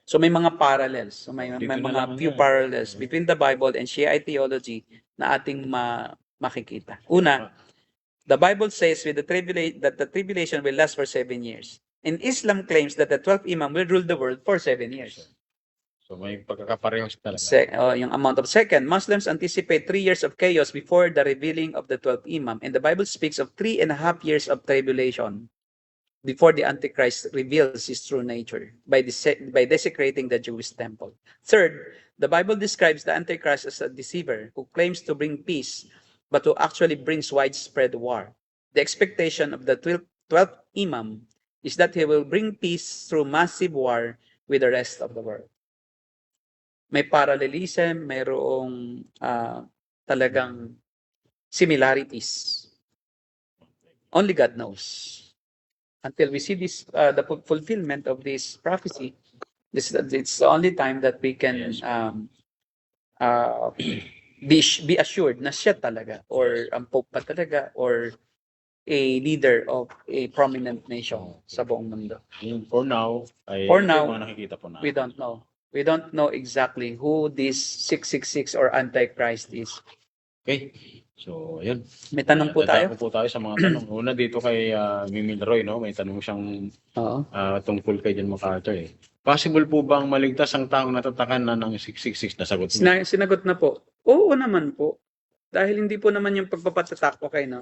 So may mga parallels. So may mga few parallels between the Bible and Shiite theology na ating makikita. Una, the Bible says that the tribulation will last for 7 years. And Islam claims that the 12th Imam will rule the world for 7 years. So may pagkakaparehas talaga. Yung amount of second, Muslims anticipate 3 years of chaos before the revealing of the 12th Imam. And the Bible speaks of 3.5 years of tribulation before the Antichrist reveals his true nature by desecrating the Jewish temple. Third, the Bible describes the Antichrist as a deceiver who claims to bring peace, but who actually brings widespread war. The expectation of the 12th Imam is that he will bring peace through massive war with the rest of the world. May parallelism, mayroong talagang similarities. Only God knows. Until we see this, the fulfillment of this prophecy, it's the only time that we can be assured na siya talaga, or ang Pope pa talaga, or a leader of a prominent nation sa buong mundo. For now, For now, mga nakikita po na. We don't know. We don't know exactly who this 666 or Antichrist is. Okay. So, ayun. May tanong po tayo? Dadako po tayo sa mga tanong. Una dito kay Mimil Roy, no? May tanong siyang Oo. tungkol kay John MacArthur. Possible po bang maligtas ang taong natatakan na ng 666 na sagot niya? Sinagot na po. Oo naman po. Dahil hindi po naman yung pagpapatatak. Okay, no?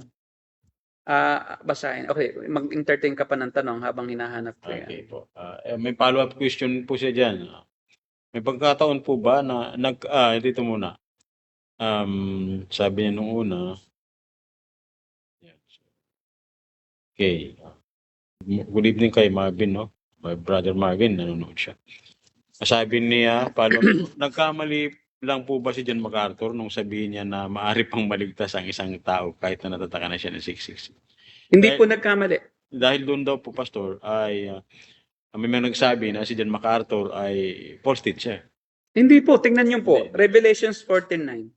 Basahin. Okay, mag-entertain ka pa ng tanong habang hinahanap ko yan. Okay po. May follow-up question po siya dyan. May pagkataon po ba na dito muna. Sabi niya nung una. Okay. Good evening kay Marvin, no? My brother Marvin, nanonood siya. Sabi niya, nagkamali lang po ba si John MacArthur nung sabihin niya na maaari pang maligtas ang isang tao kahit na natataka na siya ng 666? Hindi po nagkamali. Dahil doon daw po, Pastor, ay may nagsabi na si John MacArthur ay false teacher. Hindi po. Tingnan niyo po. Hindi. Revelations 14:9.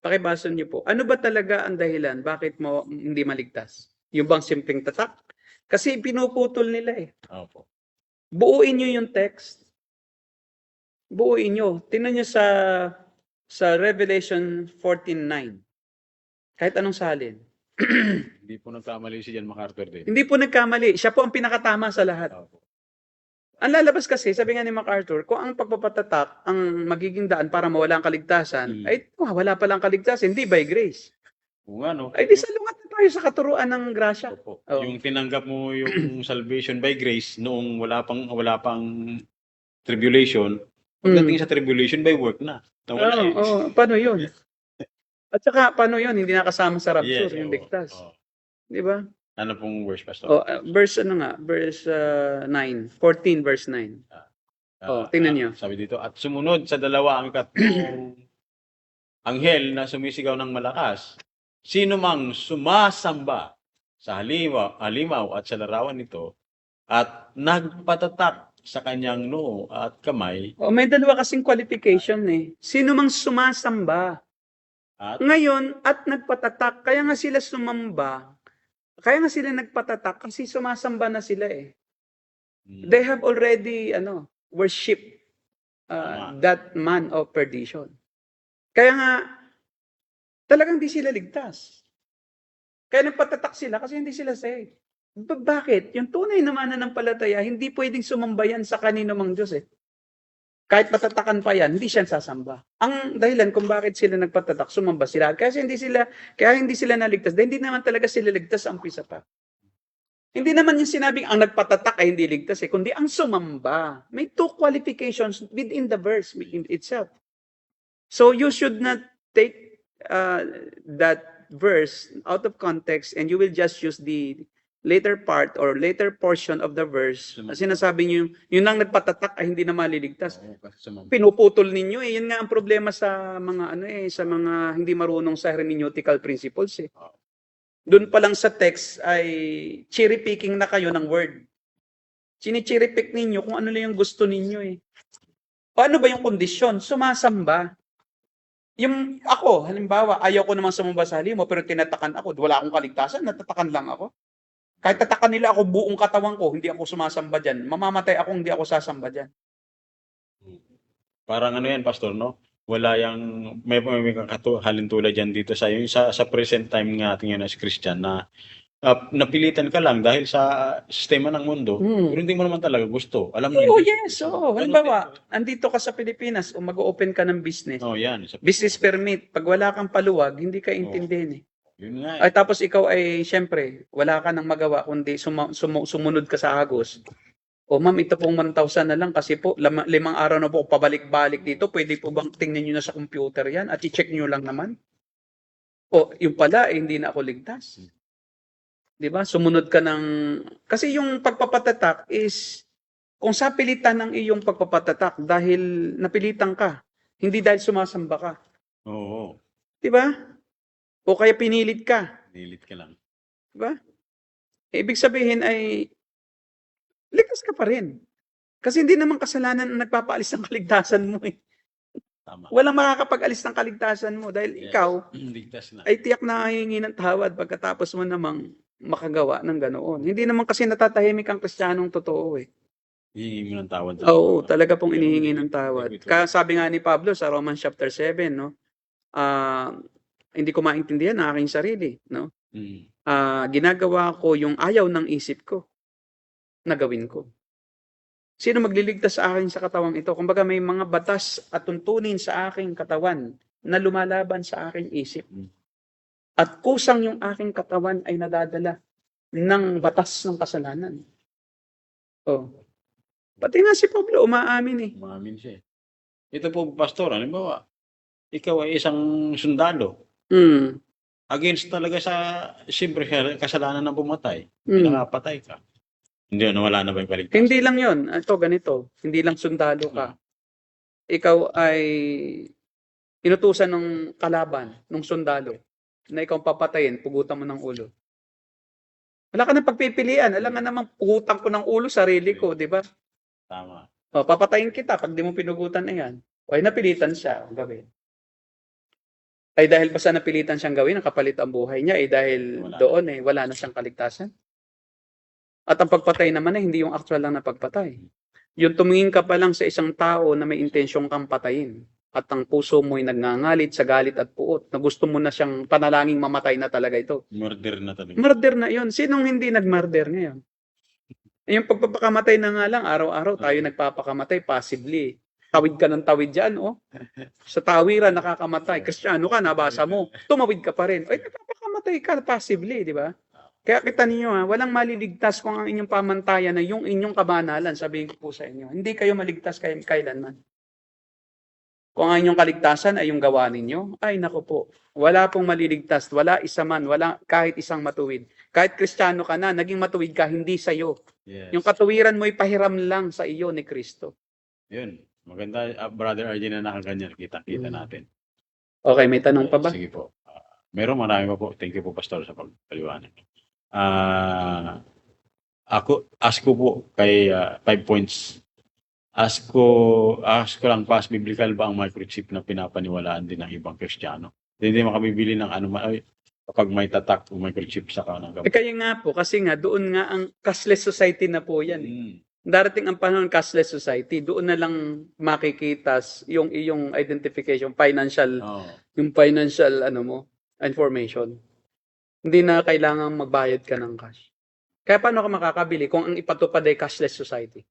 Pakibasa niyo po. Ano ba talaga ang dahilan? Bakit mo hindi maligtas? Yung bang simpleng tatak? Kasi pinuputol nila eh. Opo. Buuin niyo yung text. Buuin niyo. Tingnan niyo sa Revelation 14:9. Kahit anong salin. Hindi po nagkamali si John MacArthur din. Hindi po nagkamali. Siya po ang pinakatama sa lahat. Opo. Ang lalabas kasi, sabi nga ni MacArthur, kung ang pagpapatatak ang magiging daan para mawala ang kaligtasan, ay wala palang kaligtasan, hindi by grace. Oo nga, no? Ay di salungat na tayo sa katuruan ng grasya. Opo. Oh. Yung tinanggap mo yung salvation by grace noong wala pang tribulation, pagdating sa tribulation by work na. Nawala eh. Paano yun? At saka, paano yun? Hindi nakasama sa rapture, Yes, yung oo. ligtas. Oo. Di ba? Ano pong verse, Pastor? Verse 9, verse 9. Tingnan niyo. Sabi dito, at sumunod sa dalawa ang ikatlong anghel na sumisigaw ng malakas, sino mang sumasamba sa halimaw at sa larawan nito at nagpatatak sa kanyang noo at kamay May dalawa kasing qualification eh. Sino mang sumasamba. at Ngayon, at nagpatatak, kaya nga sila sumamba, kaya nga sila nagpatatak kasi sumasamba na sila eh. They have already worship that man of perdition. Kaya nga, talagang di sila ligtas. Kaya nagpatatak sila kasi hindi sila saved. Bakit? Yung tunay na mananampalataya, hindi pwedeng sumamba yan sa kanino mang Diyos eh. Kahit patatakan pa yan, hindi siya sasamba. Ang dahilan kung bakit sila nagpatatak, sumamba sila. Kaya hindi sila naligtas. Dahil hindi naman talaga sila ligtas ang umpisa pa. Hindi naman yung sinabing ang nagpatatak ay hindi ligtas kundi ang sumamba. May two qualifications within the verse itself. So you should not take that verse out of context and you will just use the later part or later portion of the verse. Sinasabi niyo, yun ang nagpatatak ay hindi na maliligtas. Pinuputol ninyo eh. Yun nga ang problema sa mga sa mga hindi marunong sa hermeneutical principles eh. Doon pa lang sa text ay cherry picking na kayo ng word. Chini-cherry pick ninyo kung ano lang yung gusto ninyo eh. Paano ba yung kondisyon? Sumasamba. Yung ako, halimbawa, ayaw ko naman sumamba sa halimaw pero tinatakan ako. Wala akong kaligtasan, natatakan lang ako. Kahit tatakan nila ako buong katawan ko, hindi ako sumasamba dyan. Mamamatay ako, hindi ako sasamba dyan. Parang yan, Pastor, no? Wala may halintulad dyan dito sa present time ng ating yan as Christian na napilitan ka lang dahil sa sistema ng mundo, Hmm. pero hindi mo naman talaga gusto. Alam mo Oo, yung yes. Oo. Halimbawa, andito ka sa Pilipinas o mag-open ka ng business. Oh, yan. Business permit. Pag wala kang paluwag, hindi ka intindihin eh. Yun nga Ay tapos ikaw ay syempre, wala ka nang magawa kundi sumunod ka sa agos. O ma'am, ito pong 1,000 na lang kasi po 5 araw na po ako pabalik-balik dito. Pwede po bang tingnan niyo na sa computer yan at i-check niyo lang naman? O yung pala, hindi na ako ligtas. 'Di ba? Sumunod ka ng kasi yung pagpapatatak is kung sa pilitan ng iyong pagpapatatak dahil napilitan ka, hindi dahil sumasamba ka. Oo. 'Di ba? O kaya pinilit ka. Nilit ka lang. 'Di ba? Ibig sabihin ay ligtas ka pa rin. Kasi hindi naman kasalanan ang nagpapaalis ng kaligtasan mo eh. Tama. Walang makakapag-alis ng kaligtasan mo dahil Yes. ikaw Ligtas na. ay tiyak na hihingi ng tawad pagkatapos mo namang makagawa ng ganoon. Hindi naman kasi natatahimik ang Kristiyanong totoo eh. Hihingi mo ng tawad. Oo, talaga pong inihingi ng tawad. Kaya sabi nga ni Pablo sa Romans chapter 7, no? Hindi ko maintindihan ang aking sarili, no? Mm. Ginagawa ko yung ayaw ng isip ko na gawin ko. Sino magliligtas sa akin sa katawang ito? Kumbaga may mga batas at tuntunin sa aking katawan na lumalaban sa aking isip. At kusang yung aking katawan ay nadadala ng batas ng kasalanan. Oh. Pati nga si Pablo umaamin eh. Umamin siya. Ito po, pastor, halimbawa, ikaw ay isang sundalo. Mm. Against talaga sa, siyempre, kasalanan ng pumatay. Mm. Nakapatay ka. Hindi, wala na ba yung kaligtasan? Hindi lang yon. Ito, ganito. Hindi lang sundalo ka. Ikaw ay inutusan ng kalaban, ng sundalo, na ikaw papatayin, pugutan mo ng ulo. Wala ka nang pagpipilian. Alam nga naman, pugutan ko ng ulo, sarili ko, di ba? Tama. O, papatayin kita pag di mo pinugutan na yan. O, ay napilitan siya ang gawin. Ay dahil pa sa napilitan siyang gawin, nakapalit ang buhay niya, ay dahil Wala doon, wala na siyang kaligtasan. At ang pagpatay naman ay hindi yung actual lang na pagpatay. Yung tumingin ka pa lang sa isang tao na may intensyong kang patayin at ang puso mo'y nagngangalit sa galit at puot na gusto mo na siyang panalangin mamatay na talaga ito. Murder na talaga. Murder na yon. Sinong hindi nag-murder ngayon? Yung pagpapakamatay na nga lang, araw-araw tayo nagpapakamatay, possibly. Tawid ka ng tawid dyan, oh. Sa tawiran, nakakamatay. Kristiyano ka, nabasa mo. Tumawid ka pa rin. Ay, nagpapakamatay ka, possibly, di ba? Kaya kita ninyo, walang maliligtas kung ang inyong pamantayan na yung inyong kabanalan, sabihin ko po sa inyo. Hindi kayo maligtas kailanman. Kung ang inyong kaligtasan ay yung gawa ninyo, ay nako po, wala pong maliligtas, wala isa man, wala kahit isang matuwid. Kahit Kristiyano ka na, naging matuwid ka, hindi sa iyo. Yes. Yung katuwiran mo ay pahiram lang sa iyo ni Kristo. Yun. Maganda, Brother RJ na nakaganyan. Kita natin. Okay, may tanong pa ba? Sige po. Meron marami pa po. Thank you po, Pastor, sa pagpaliwanag. Ask ko po kay 5 points. Ask ko lang, pas biblical ba ang microchip na pinapaniwalaan din ng ibang Kristiyano? Hindi makabibili ng ano kapag may tatak o microchip sa kanang gamit. Kaya nga po, kasi nga doon nga ang cashless society na po yan. Darating ang panahon cashless society, doon na lang makikita yung iyong identification, yung financial information. Hindi na kailangan magbayad ka ng cash. Kaya paano ka makakabili kung ang ipatupad ay cashless society?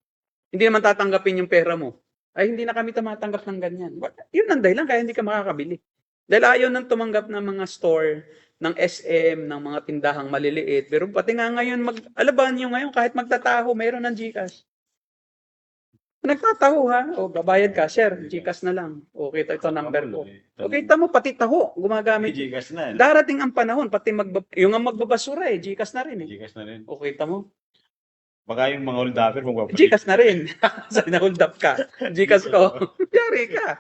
Hindi naman tatanggapin yung pera mo. Ay, hindi na kami tumatanggap ng ganyan. Yun ang dahilan kaya hindi ka makakabili. Dahil ayaw nang tumanggap ng mga store, ng SM, ng mga tindahang maliliit. Pero pati nga ngayon, alaban nyo ngayon, kahit magtataho, mayroon ng GCash. Nagtataho ha, o babayad ka, sir, GCash na lang. O kita ito number ko. O kita mo, pati taho, gumagamit. GCash na. Darating ang panahon, pati yung ang magbabasura GCash na rin. GCash na rin. O kita mo. Baka yung mga hold-upper kung papalit. GCash na rin. Sabi na hold up ka. GCash ko. Yari ka.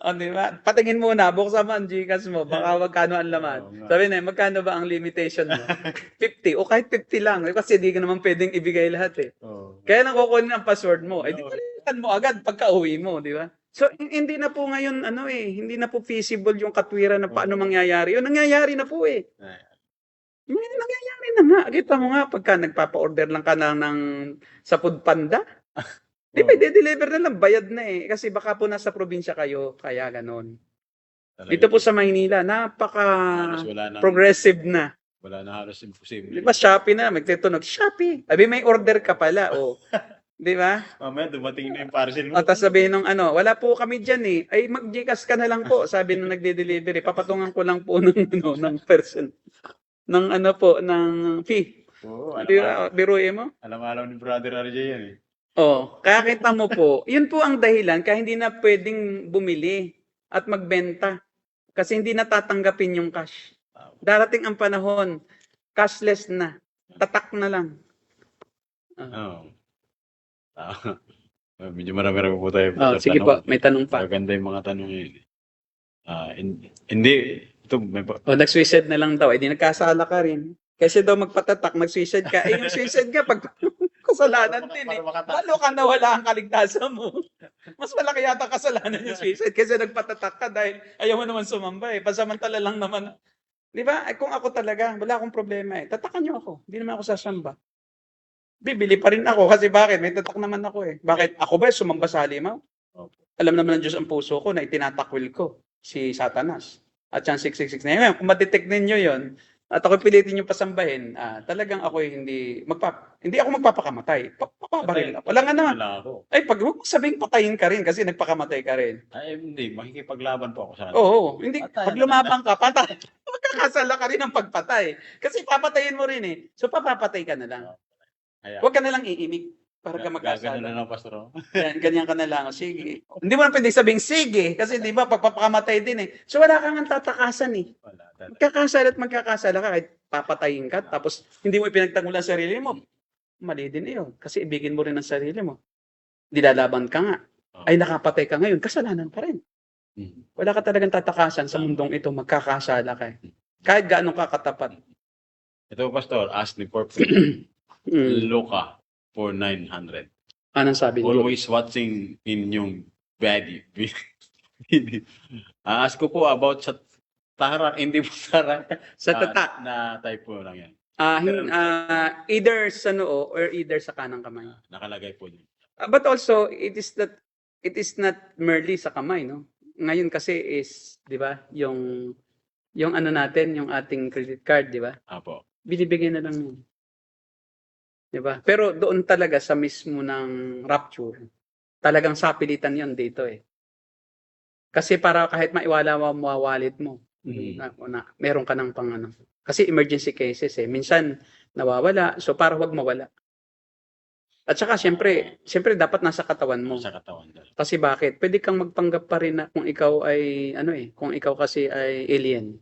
O, di ba? Patingin muna, buksan mo ang GCash mo. Baka magkano ang laman. Sabi na, magkano ba ang limitation mo? 50. O kahit 50 lang. Kasi di ka naman pwedeng ibigay lahat eh. Kaya lang kukunin ang password mo. Eh, di palitan mo agad pagka uwi mo, di ba? So, hindi na po ngayon, hindi na po feasible yung katwiran na paano mangyayari. Yun, nangyayari na po eh. Nangyayari na nga. Kita mo nga, pagka nagpapa-order lang ka sa Foodpanda, di ba, de-deliver na lang, bayad na eh. Kasi baka po nasa probinsya kayo, kaya ganon. Dito po sa Maynila, napaka-progressive na. Wala na halos imposible. Di ba Shopee na, magtitunog, Shopee. Abi, may order ka pala, oh. Di ba? Mamaya dumating na yung parcel mo. O, tapos sabihin nung ano, wala po kami dyan eh. Ay, mag-Gcash ka na lang po, sabi nung nagde-delivery. Papatungan ko lang po ng, ano, ng person. Ng ano po, ng fee. Oo, Di ba? Biruin mo? alam ni Brother RJ yan eh. Oh, kaya kita mo po, yun po ang dahilan kaya hindi na pwedeng bumili at magbenta. Kasi hindi na tatanggapin yung cash. Darating ang panahon, cashless na. Tatak na lang. Oo. Medyo marami-rami po tayo. Oh, sige po, may tanong pa. Maganda yung mga tanong yun. Hindi, ito may O, nag-suicide na lang daw. Eh, di nagkasala ka rin. Kasi daw magpatatak, mag-suicide ka. Eh, yung suicide ka, pag kasalanan din eh. Lalo ka nawala ang kaligtasan mo. Mas malaki yata kasalanan yung suicide kasi nagpatatak ka dahil ayaw mo naman sumamba eh. Pasamantala lang naman. Di ba? Eh, kung ako talaga, wala akong problema eh. Tatakan niyo ako. Hindi naman ako sasamba. Bibili pa rin ako kasi bakit? May tatak naman ako eh. Bakit? Ako ba sumamba sa halimaw? Alam naman ng Diyos ang puso ko na itinatakwil ko si Satanas. At yan 666 na yun. Kung madetect ninyo yun, at ako pilitin yung pasambahin, talagang ako hindi ako magpapakamatay. Papabaril ako. Wala nga naman. Wala ako. Ay, pag huwag mo sabihing patayin ka rin kasi nagpakamatay ka rin. Ay, hindi. Makikipaglaban po ako sa Oo, hindi. Patay. Pag lumabang ka, patay. Magkakasala ka rin ng pagpatay. Kasi papatayin mo rin eh. So, papapatay ka na lang. Kaya, Huwag ka na lang iimik para ka gagano magkasala. na lang, Pastor. Ganyan ka na lang. Sige. Hindi mo na pwedeng sabing sige. Kasi di ba, pagpapakamatay din eh. So, wala kang tatakasan eh. Wala. Talaga. Magkakasala at magkakasala ka kahit papatayin ka. Tapos, hindi mo ipinagtanggol ang sarili mo. Mali din iyon. Kasi ibigin mo rin ang sarili mo. Dilalaban ka nga. Ay, nakapatay ka ngayon. Kasalanan pa rin. Wala ka talagang tatakasan sa mundong ito. Magkakasala ka eh. Kahit gaano ka katapat. Ito, Pastor, ask ni Pork Luca for 900. Anong sabi niyo? Always watching in yung body. Ask ko po about sa Tara, hindi po Tara. Sa tata. Na typo lang yan. Either sa noo or either sa kanang kamay. Nakalagay po yun. But also, it is not merely sa kamay, no? Ngayon kasi is, di ba, yung ano natin, yung ating credit card, di ba? Apo. Binibigyan na lang yun. Di ba? Pero doon talaga sa mismo ng rapture, talagang sapilitan yon dito eh. Kasi para kahit maiwala mo wallet mo, meron ka ng pang ano. Kasi emergency cases eh. Minsan nawawala, so para wag mawala. At saka siyempre dapat nasa katawan mo. Sa katawan. Kasi bakit? Pwede kang magpanggap pa rin na kung ikaw ay kung ikaw kasi ay alien.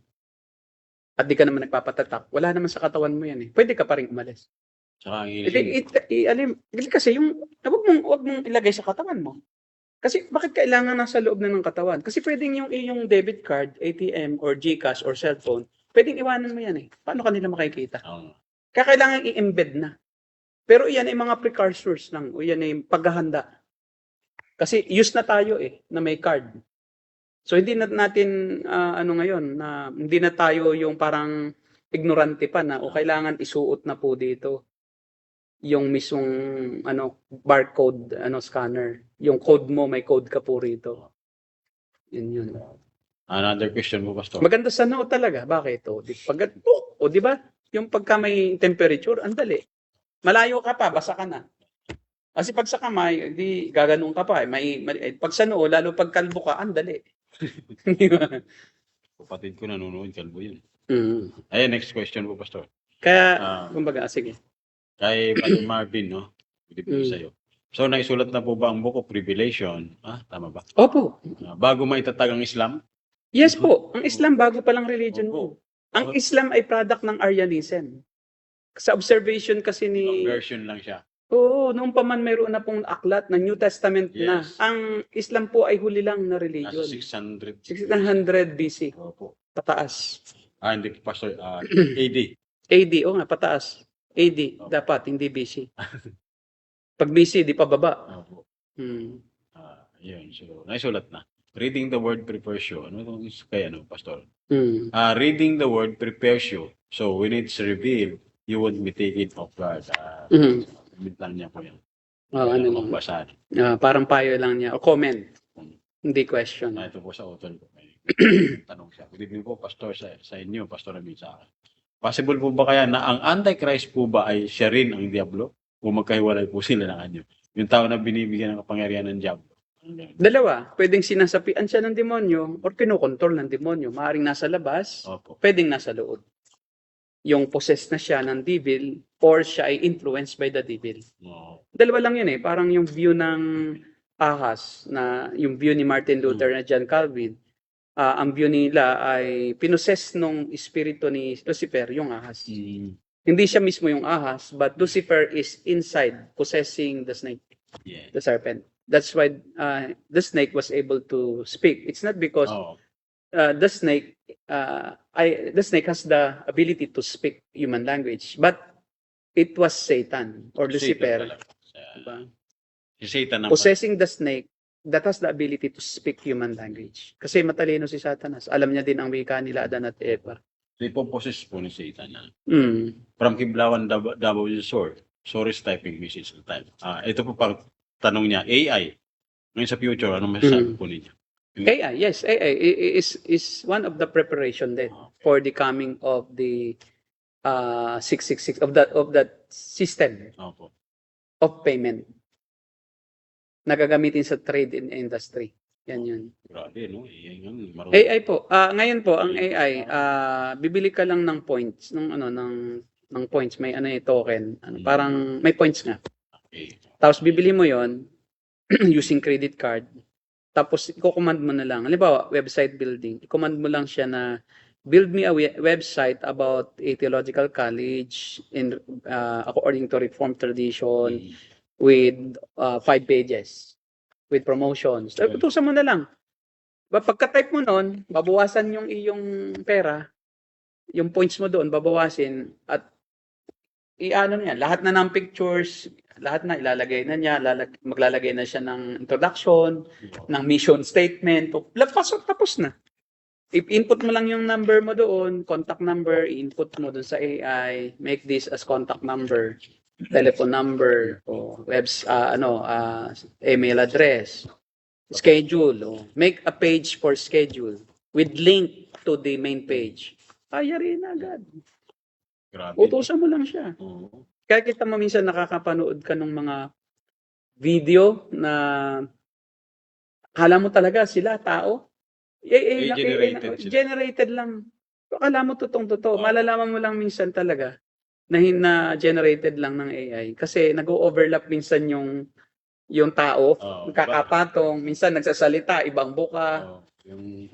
At di ka naman nagpapatatak. Wala naman sa katawan mo yan eh. Pwede ka pa rin umalis. Tsaka ang healing. Kasi wag mong ilagay sa katawan mo. Kasi bakit kailangan nasa loob na ng katawan? Kasi pwedeng yung debit card, ATM or GCash or cellphone, pwedeng iwanan mo yan eh. Paano kanila makikita? Kaya kailangan i-embed na. Pero iyan ay mga precursors lang. O yan ay paghahanda. Kasi use na tayo eh, na may card. So hindi na natin, ngayon, na hindi na tayo yung parang ignorante pa na o kailangan isuot na po dito yung mismong barcode scanner. Yung code mo, may code ka po rito. Yun. Another question mo, Pastor. Maganda sa noo talaga. Bakit? Di ba? Yung pagka may temperature, andali. Malayo ka pa, basa ka na. Kasi pag sa kamay, di gaganong ka pa. Pag sa noo, lalo pag kalbo ka, andali. Kapatid ko nanonood, kalbo yun. Mm. Next question po, Pastor. Kaya, kumbaga, sige. Kay Brother Marvin, no? Hindi po sa'yo. So, naisulat na po ba ang Book of Revelation? Tama ba? Opo. Bago maitatag ang Islam? Yes po. Ang Islam, bago pa lang religion Opo. mo. Ang Islam ay product ng Arianism. Sa observation kasi ni... Version lang siya. Oo, noong pa man mayroon na pong aklat na New Testament na. Yes. Ang Islam po ay huli lang na religion. Nasa 600. 1600 BC. Opo. Pataas. Hindi po, Pastor. AD. AD, pataas. AD, dapat, hindi BC. Pag BC, di pa baba. Opo. Yun. So, naisulat na. Reading the word prepares you. Ano itong kaya, Pastor? Reading the word prepares you. So, when it's revealed, you won't be taken off guard. Comment lang niya po yan. Magbasa. Parang payo lang niya. O comment. Hindi question. Ito po sa author ko. May tanong siya. Good evening po, Pastor, sa inyo, Pastor Amin sa akin. Possible po ba kaya na ang Antichrist po ba ay siya rin ang Diablo? O magkahiwalay po sila ng anyo? Yung tao na binibigyan ng kapangyarihan ng Diablo. Dalawa, pwedeng sinasapian siya ng demonyo or kinokontrol ng demonyo. Maaring nasa labas, Opo. pwedeng nasa loob. Yung possessed na siya ng devil or siya ay influenced by the devil. Oo. Dalawa lang yun eh. Parang yung view ng ahas, na yung view ni Martin Luther na John Calvin, ang view nila ay pinuses nung espiritu ni Lucifer, yung ahas. Hindi siya mismo yung ahas, but Lucifer is inside, possessing the snake, Yeah. the serpent. That's why the snake was able to speak. It's not because Oo. the snake has the ability to speak human language, but it was Satan or Lucifer. Satan talaga. Diba? Si Satan naman. Possessing the snake that has the ability to speak human language. Kasi matalino si Satanas. Alam niya din ang wika nila Adan at Eva. Ipoposes po ni Satan na. Mm. From Kiblawan W. Source typing message all time. Ito po pang tanong niya, AI. Ngayon sa future, ano masasabi po ninyo? AI, yes, AI is one of the preparation then for the coming of the 666 of that system Opo. of payment na gagamitin sa trade and industry. Yan yun. Grabe, no? AI nga, marunong. AI po. Ngayon po ang AI, bibili ka lang ng points ng points, may token. Parang may points nga. Okay. Tapos bibili mo 'yon using credit card. Tapos i-command mo na lang. Halimbawa, website building. I-command mo lang siya na build me a website about a theological college in according to Reformed tradition with 5 pages with promotions. Utusan mo na lang. Pagka-type mo nun, babawasan yung iyong pera, yung points mo doon, babawasin at i-ano niya, lahat na ng pictures, lahat na ilalagay na niya, maglalagay na siya ng introduction, ng mission statement, tapos na. I-input mo lang yung number mo doon, contact number, i-input mo doon sa AI, make this as contact number, telephone number, o email address, schedule, make a page for schedule with link to the main page. Ayari na agad. Grabe. Utusan mo lang siya. Oo. Kaya kita mo minsan nakakapanood ka ng mga video na akala mo talaga sila tao. Generated sila. Generated lang. Akala mo totoo. Malalaman mo lang minsan talaga na generated lang ng AI. Kasi nag-overlap minsan yung tao, nakakapatong, minsan nagsasalita, ibang buka. Yung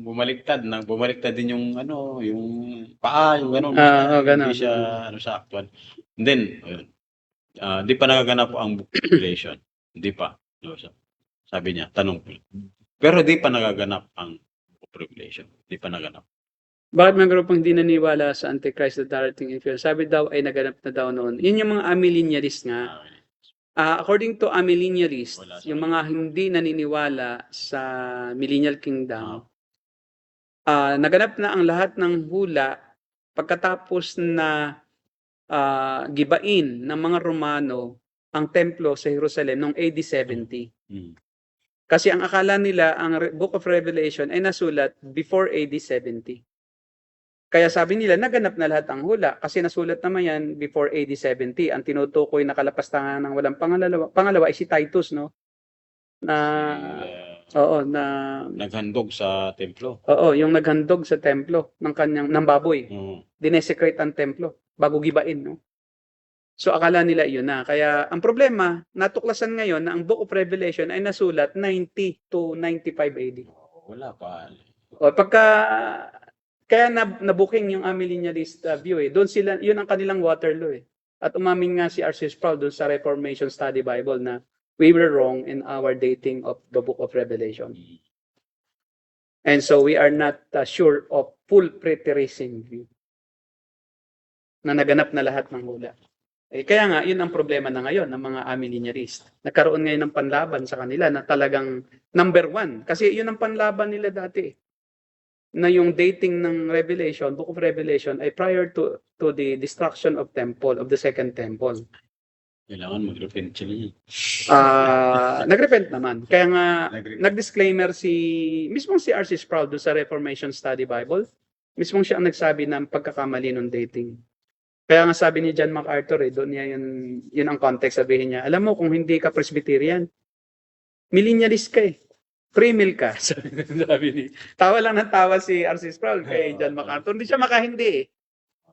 bumaliktad din yung yung paa, yung gano'n. Ganun. Hindi siya sa actual. And then, di pa nagaganap ang book revelation. Hindi pa. Sabi niya, tanong ko. Pero di pa nagaganap ang book revelation. Di pa naganap. Bakit may grupong hindi naniwala sa Antichrist na darating in future? Sabi daw ay naganap na daw noon. Yun yung mga amillennialists nga. According to amillennialists, yung mga hindi naniniwala sa millennial kingdom, naganap na ang lahat ng hula pagkatapos na gibain ng mga Romano ang templo sa Jerusalem noong AD 70. Kasi ang akala nila, ang Book of Revelation ay nasulat before AD 70. Kaya sabi nila, naganap na lahat ang hula kasi nasulat naman yan before AD 70. Ang tinutukoy na kalapastangan ng walang pangalawa ay si Titus, no? Naghandog sa templo. Oo, yung naghandog sa templo ng baboy. Dinesecrate ang templo bago gibain, no? So akala nila iyon na. Kaya ang problema, natuklasan ngayon na ang Book of Revelation ay nasulat 90 to 95 AD. Wala pa. Kaya nabuking yung amillennialist view eh. Doon sila, yun ang kanilang Waterloo eh. At umamin nga si R.C. Sproul doon sa Reformation Study Bible na we were wrong in our dating of the Book of Revelation. And so we are not sure of full preterism view na naganap na lahat ng hula. Kaya nga, yun ang problema na ngayon ng mga amillennialist. Nagkaroon ngayon ng panlaban sa kanila na talagang number 1. Kasi yun ang panlaban nila dati. Na yung dating ng Revelation, Book of Revelation, ay prior to the destruction of temple, of the second temple. Kailangan mag-repent sila. Nag-repent naman. Kaya nga, nag-disclaimer mismo si R.C. Sproul doon sa Reformation Study Bible, Mismong siya ang nagsabi ng pagkakamali ng dating. Kaya nga sabi ni John MacArthur, doon niya yun ang context, sabihin niya, alam mo, kung hindi ka Presbyterian, millennialist ka eh. Pre-mill ka. Sabi ni, tawa lang ng tawa si R.C. Sproul kay John MacArthur. Hindi siya makahindi eh.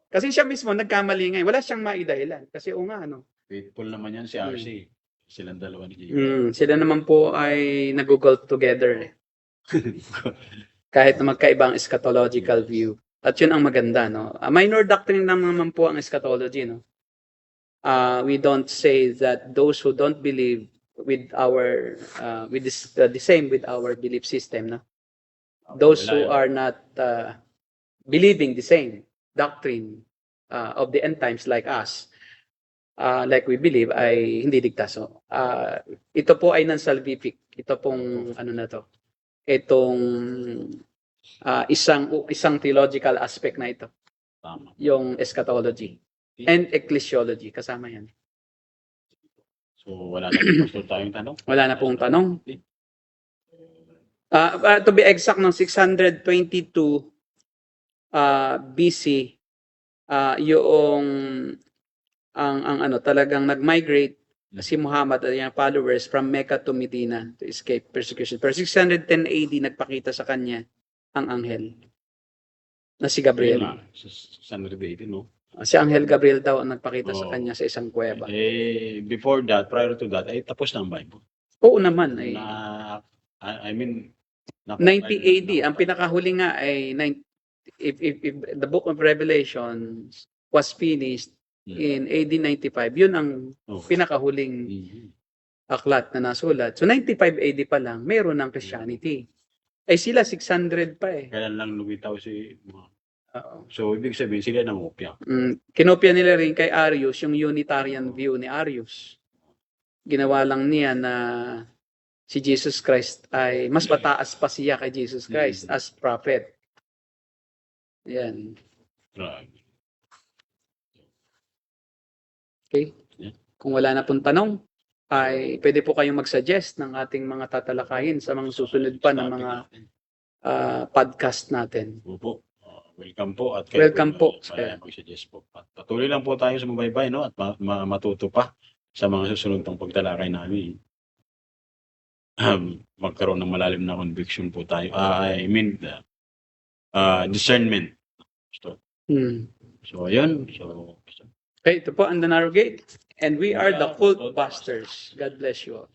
Kasi siya mismo nagkamali ngayon. Wala siyang maidahilan. Kasi ano. Faithful naman yan si RC. Silang dalawa ni Jay. Sila naman po ay nag-google together eh. Kahit na magkaibang eschatological view. At yun ang maganda, no? A minor doctrine lang naman po ang eschatology, no? We don't say that those who don't believe with our the same with our belief system, no? Those who are not believing the same doctrine of the end times like us, like we believe, ay hindi ligtas. So, ito po ay non-salvific. Ito pong ano na to. Itong isang theological aspect na ito. Tama. Yung eschatology and ecclesiology, kasama yan. So, wala na po pastor tayong tanong. Wala na pong tanong. To be exact, ng 622 BC, yung ang ano talagang nag-migrate si Muhammad at yung followers from Mecca to Medina to escape persecution. Pero 610 AD nagpakita sa kanya ang anghel na si Gabriel. Sa 680, no? Si Anghel Gabriel daw ang nagpakita sa kanya sa isang kuweba. Before that, prior to that, ay tapos na ang Bible. Oo naman. Ay, I mean, 90 AD. Ang pinakahuli nga ay if the book of Revelation was finished in AD 95, yun ang pinakahuling aklat na nasulat. So 95 AD pa lang, meron ng Christianity. Ay sila 600 pa eh. Kailan lang lumitaw si So, ibig sabihin, sila nangopya. Kinopya nila rin kay Arius yung Unitarian view ni Arius. Ginawa lang niya na si Jesus Christ ay mas mataas pa siya kay Jesus Christ as prophet. Yan. Right. Okay? Kung wala na pong tanong, ay pwede po kayong mag-suggest ng ating mga tatalakayin sa mga susunod pa ng mga podcast natin. Opo. Welcome po. At Welcome po. Mag-suggest po. At patuloy lang po tayo sa sumabaybay, no? At matuto pa sa mga susunod pang pagtalakay namin. Magkaroon ng malalim na conviction po tayo. I mean, discernment. So, yun. So, okay, ito po ang The Narrow Gate. And we are the Cult Busters. God bless you all.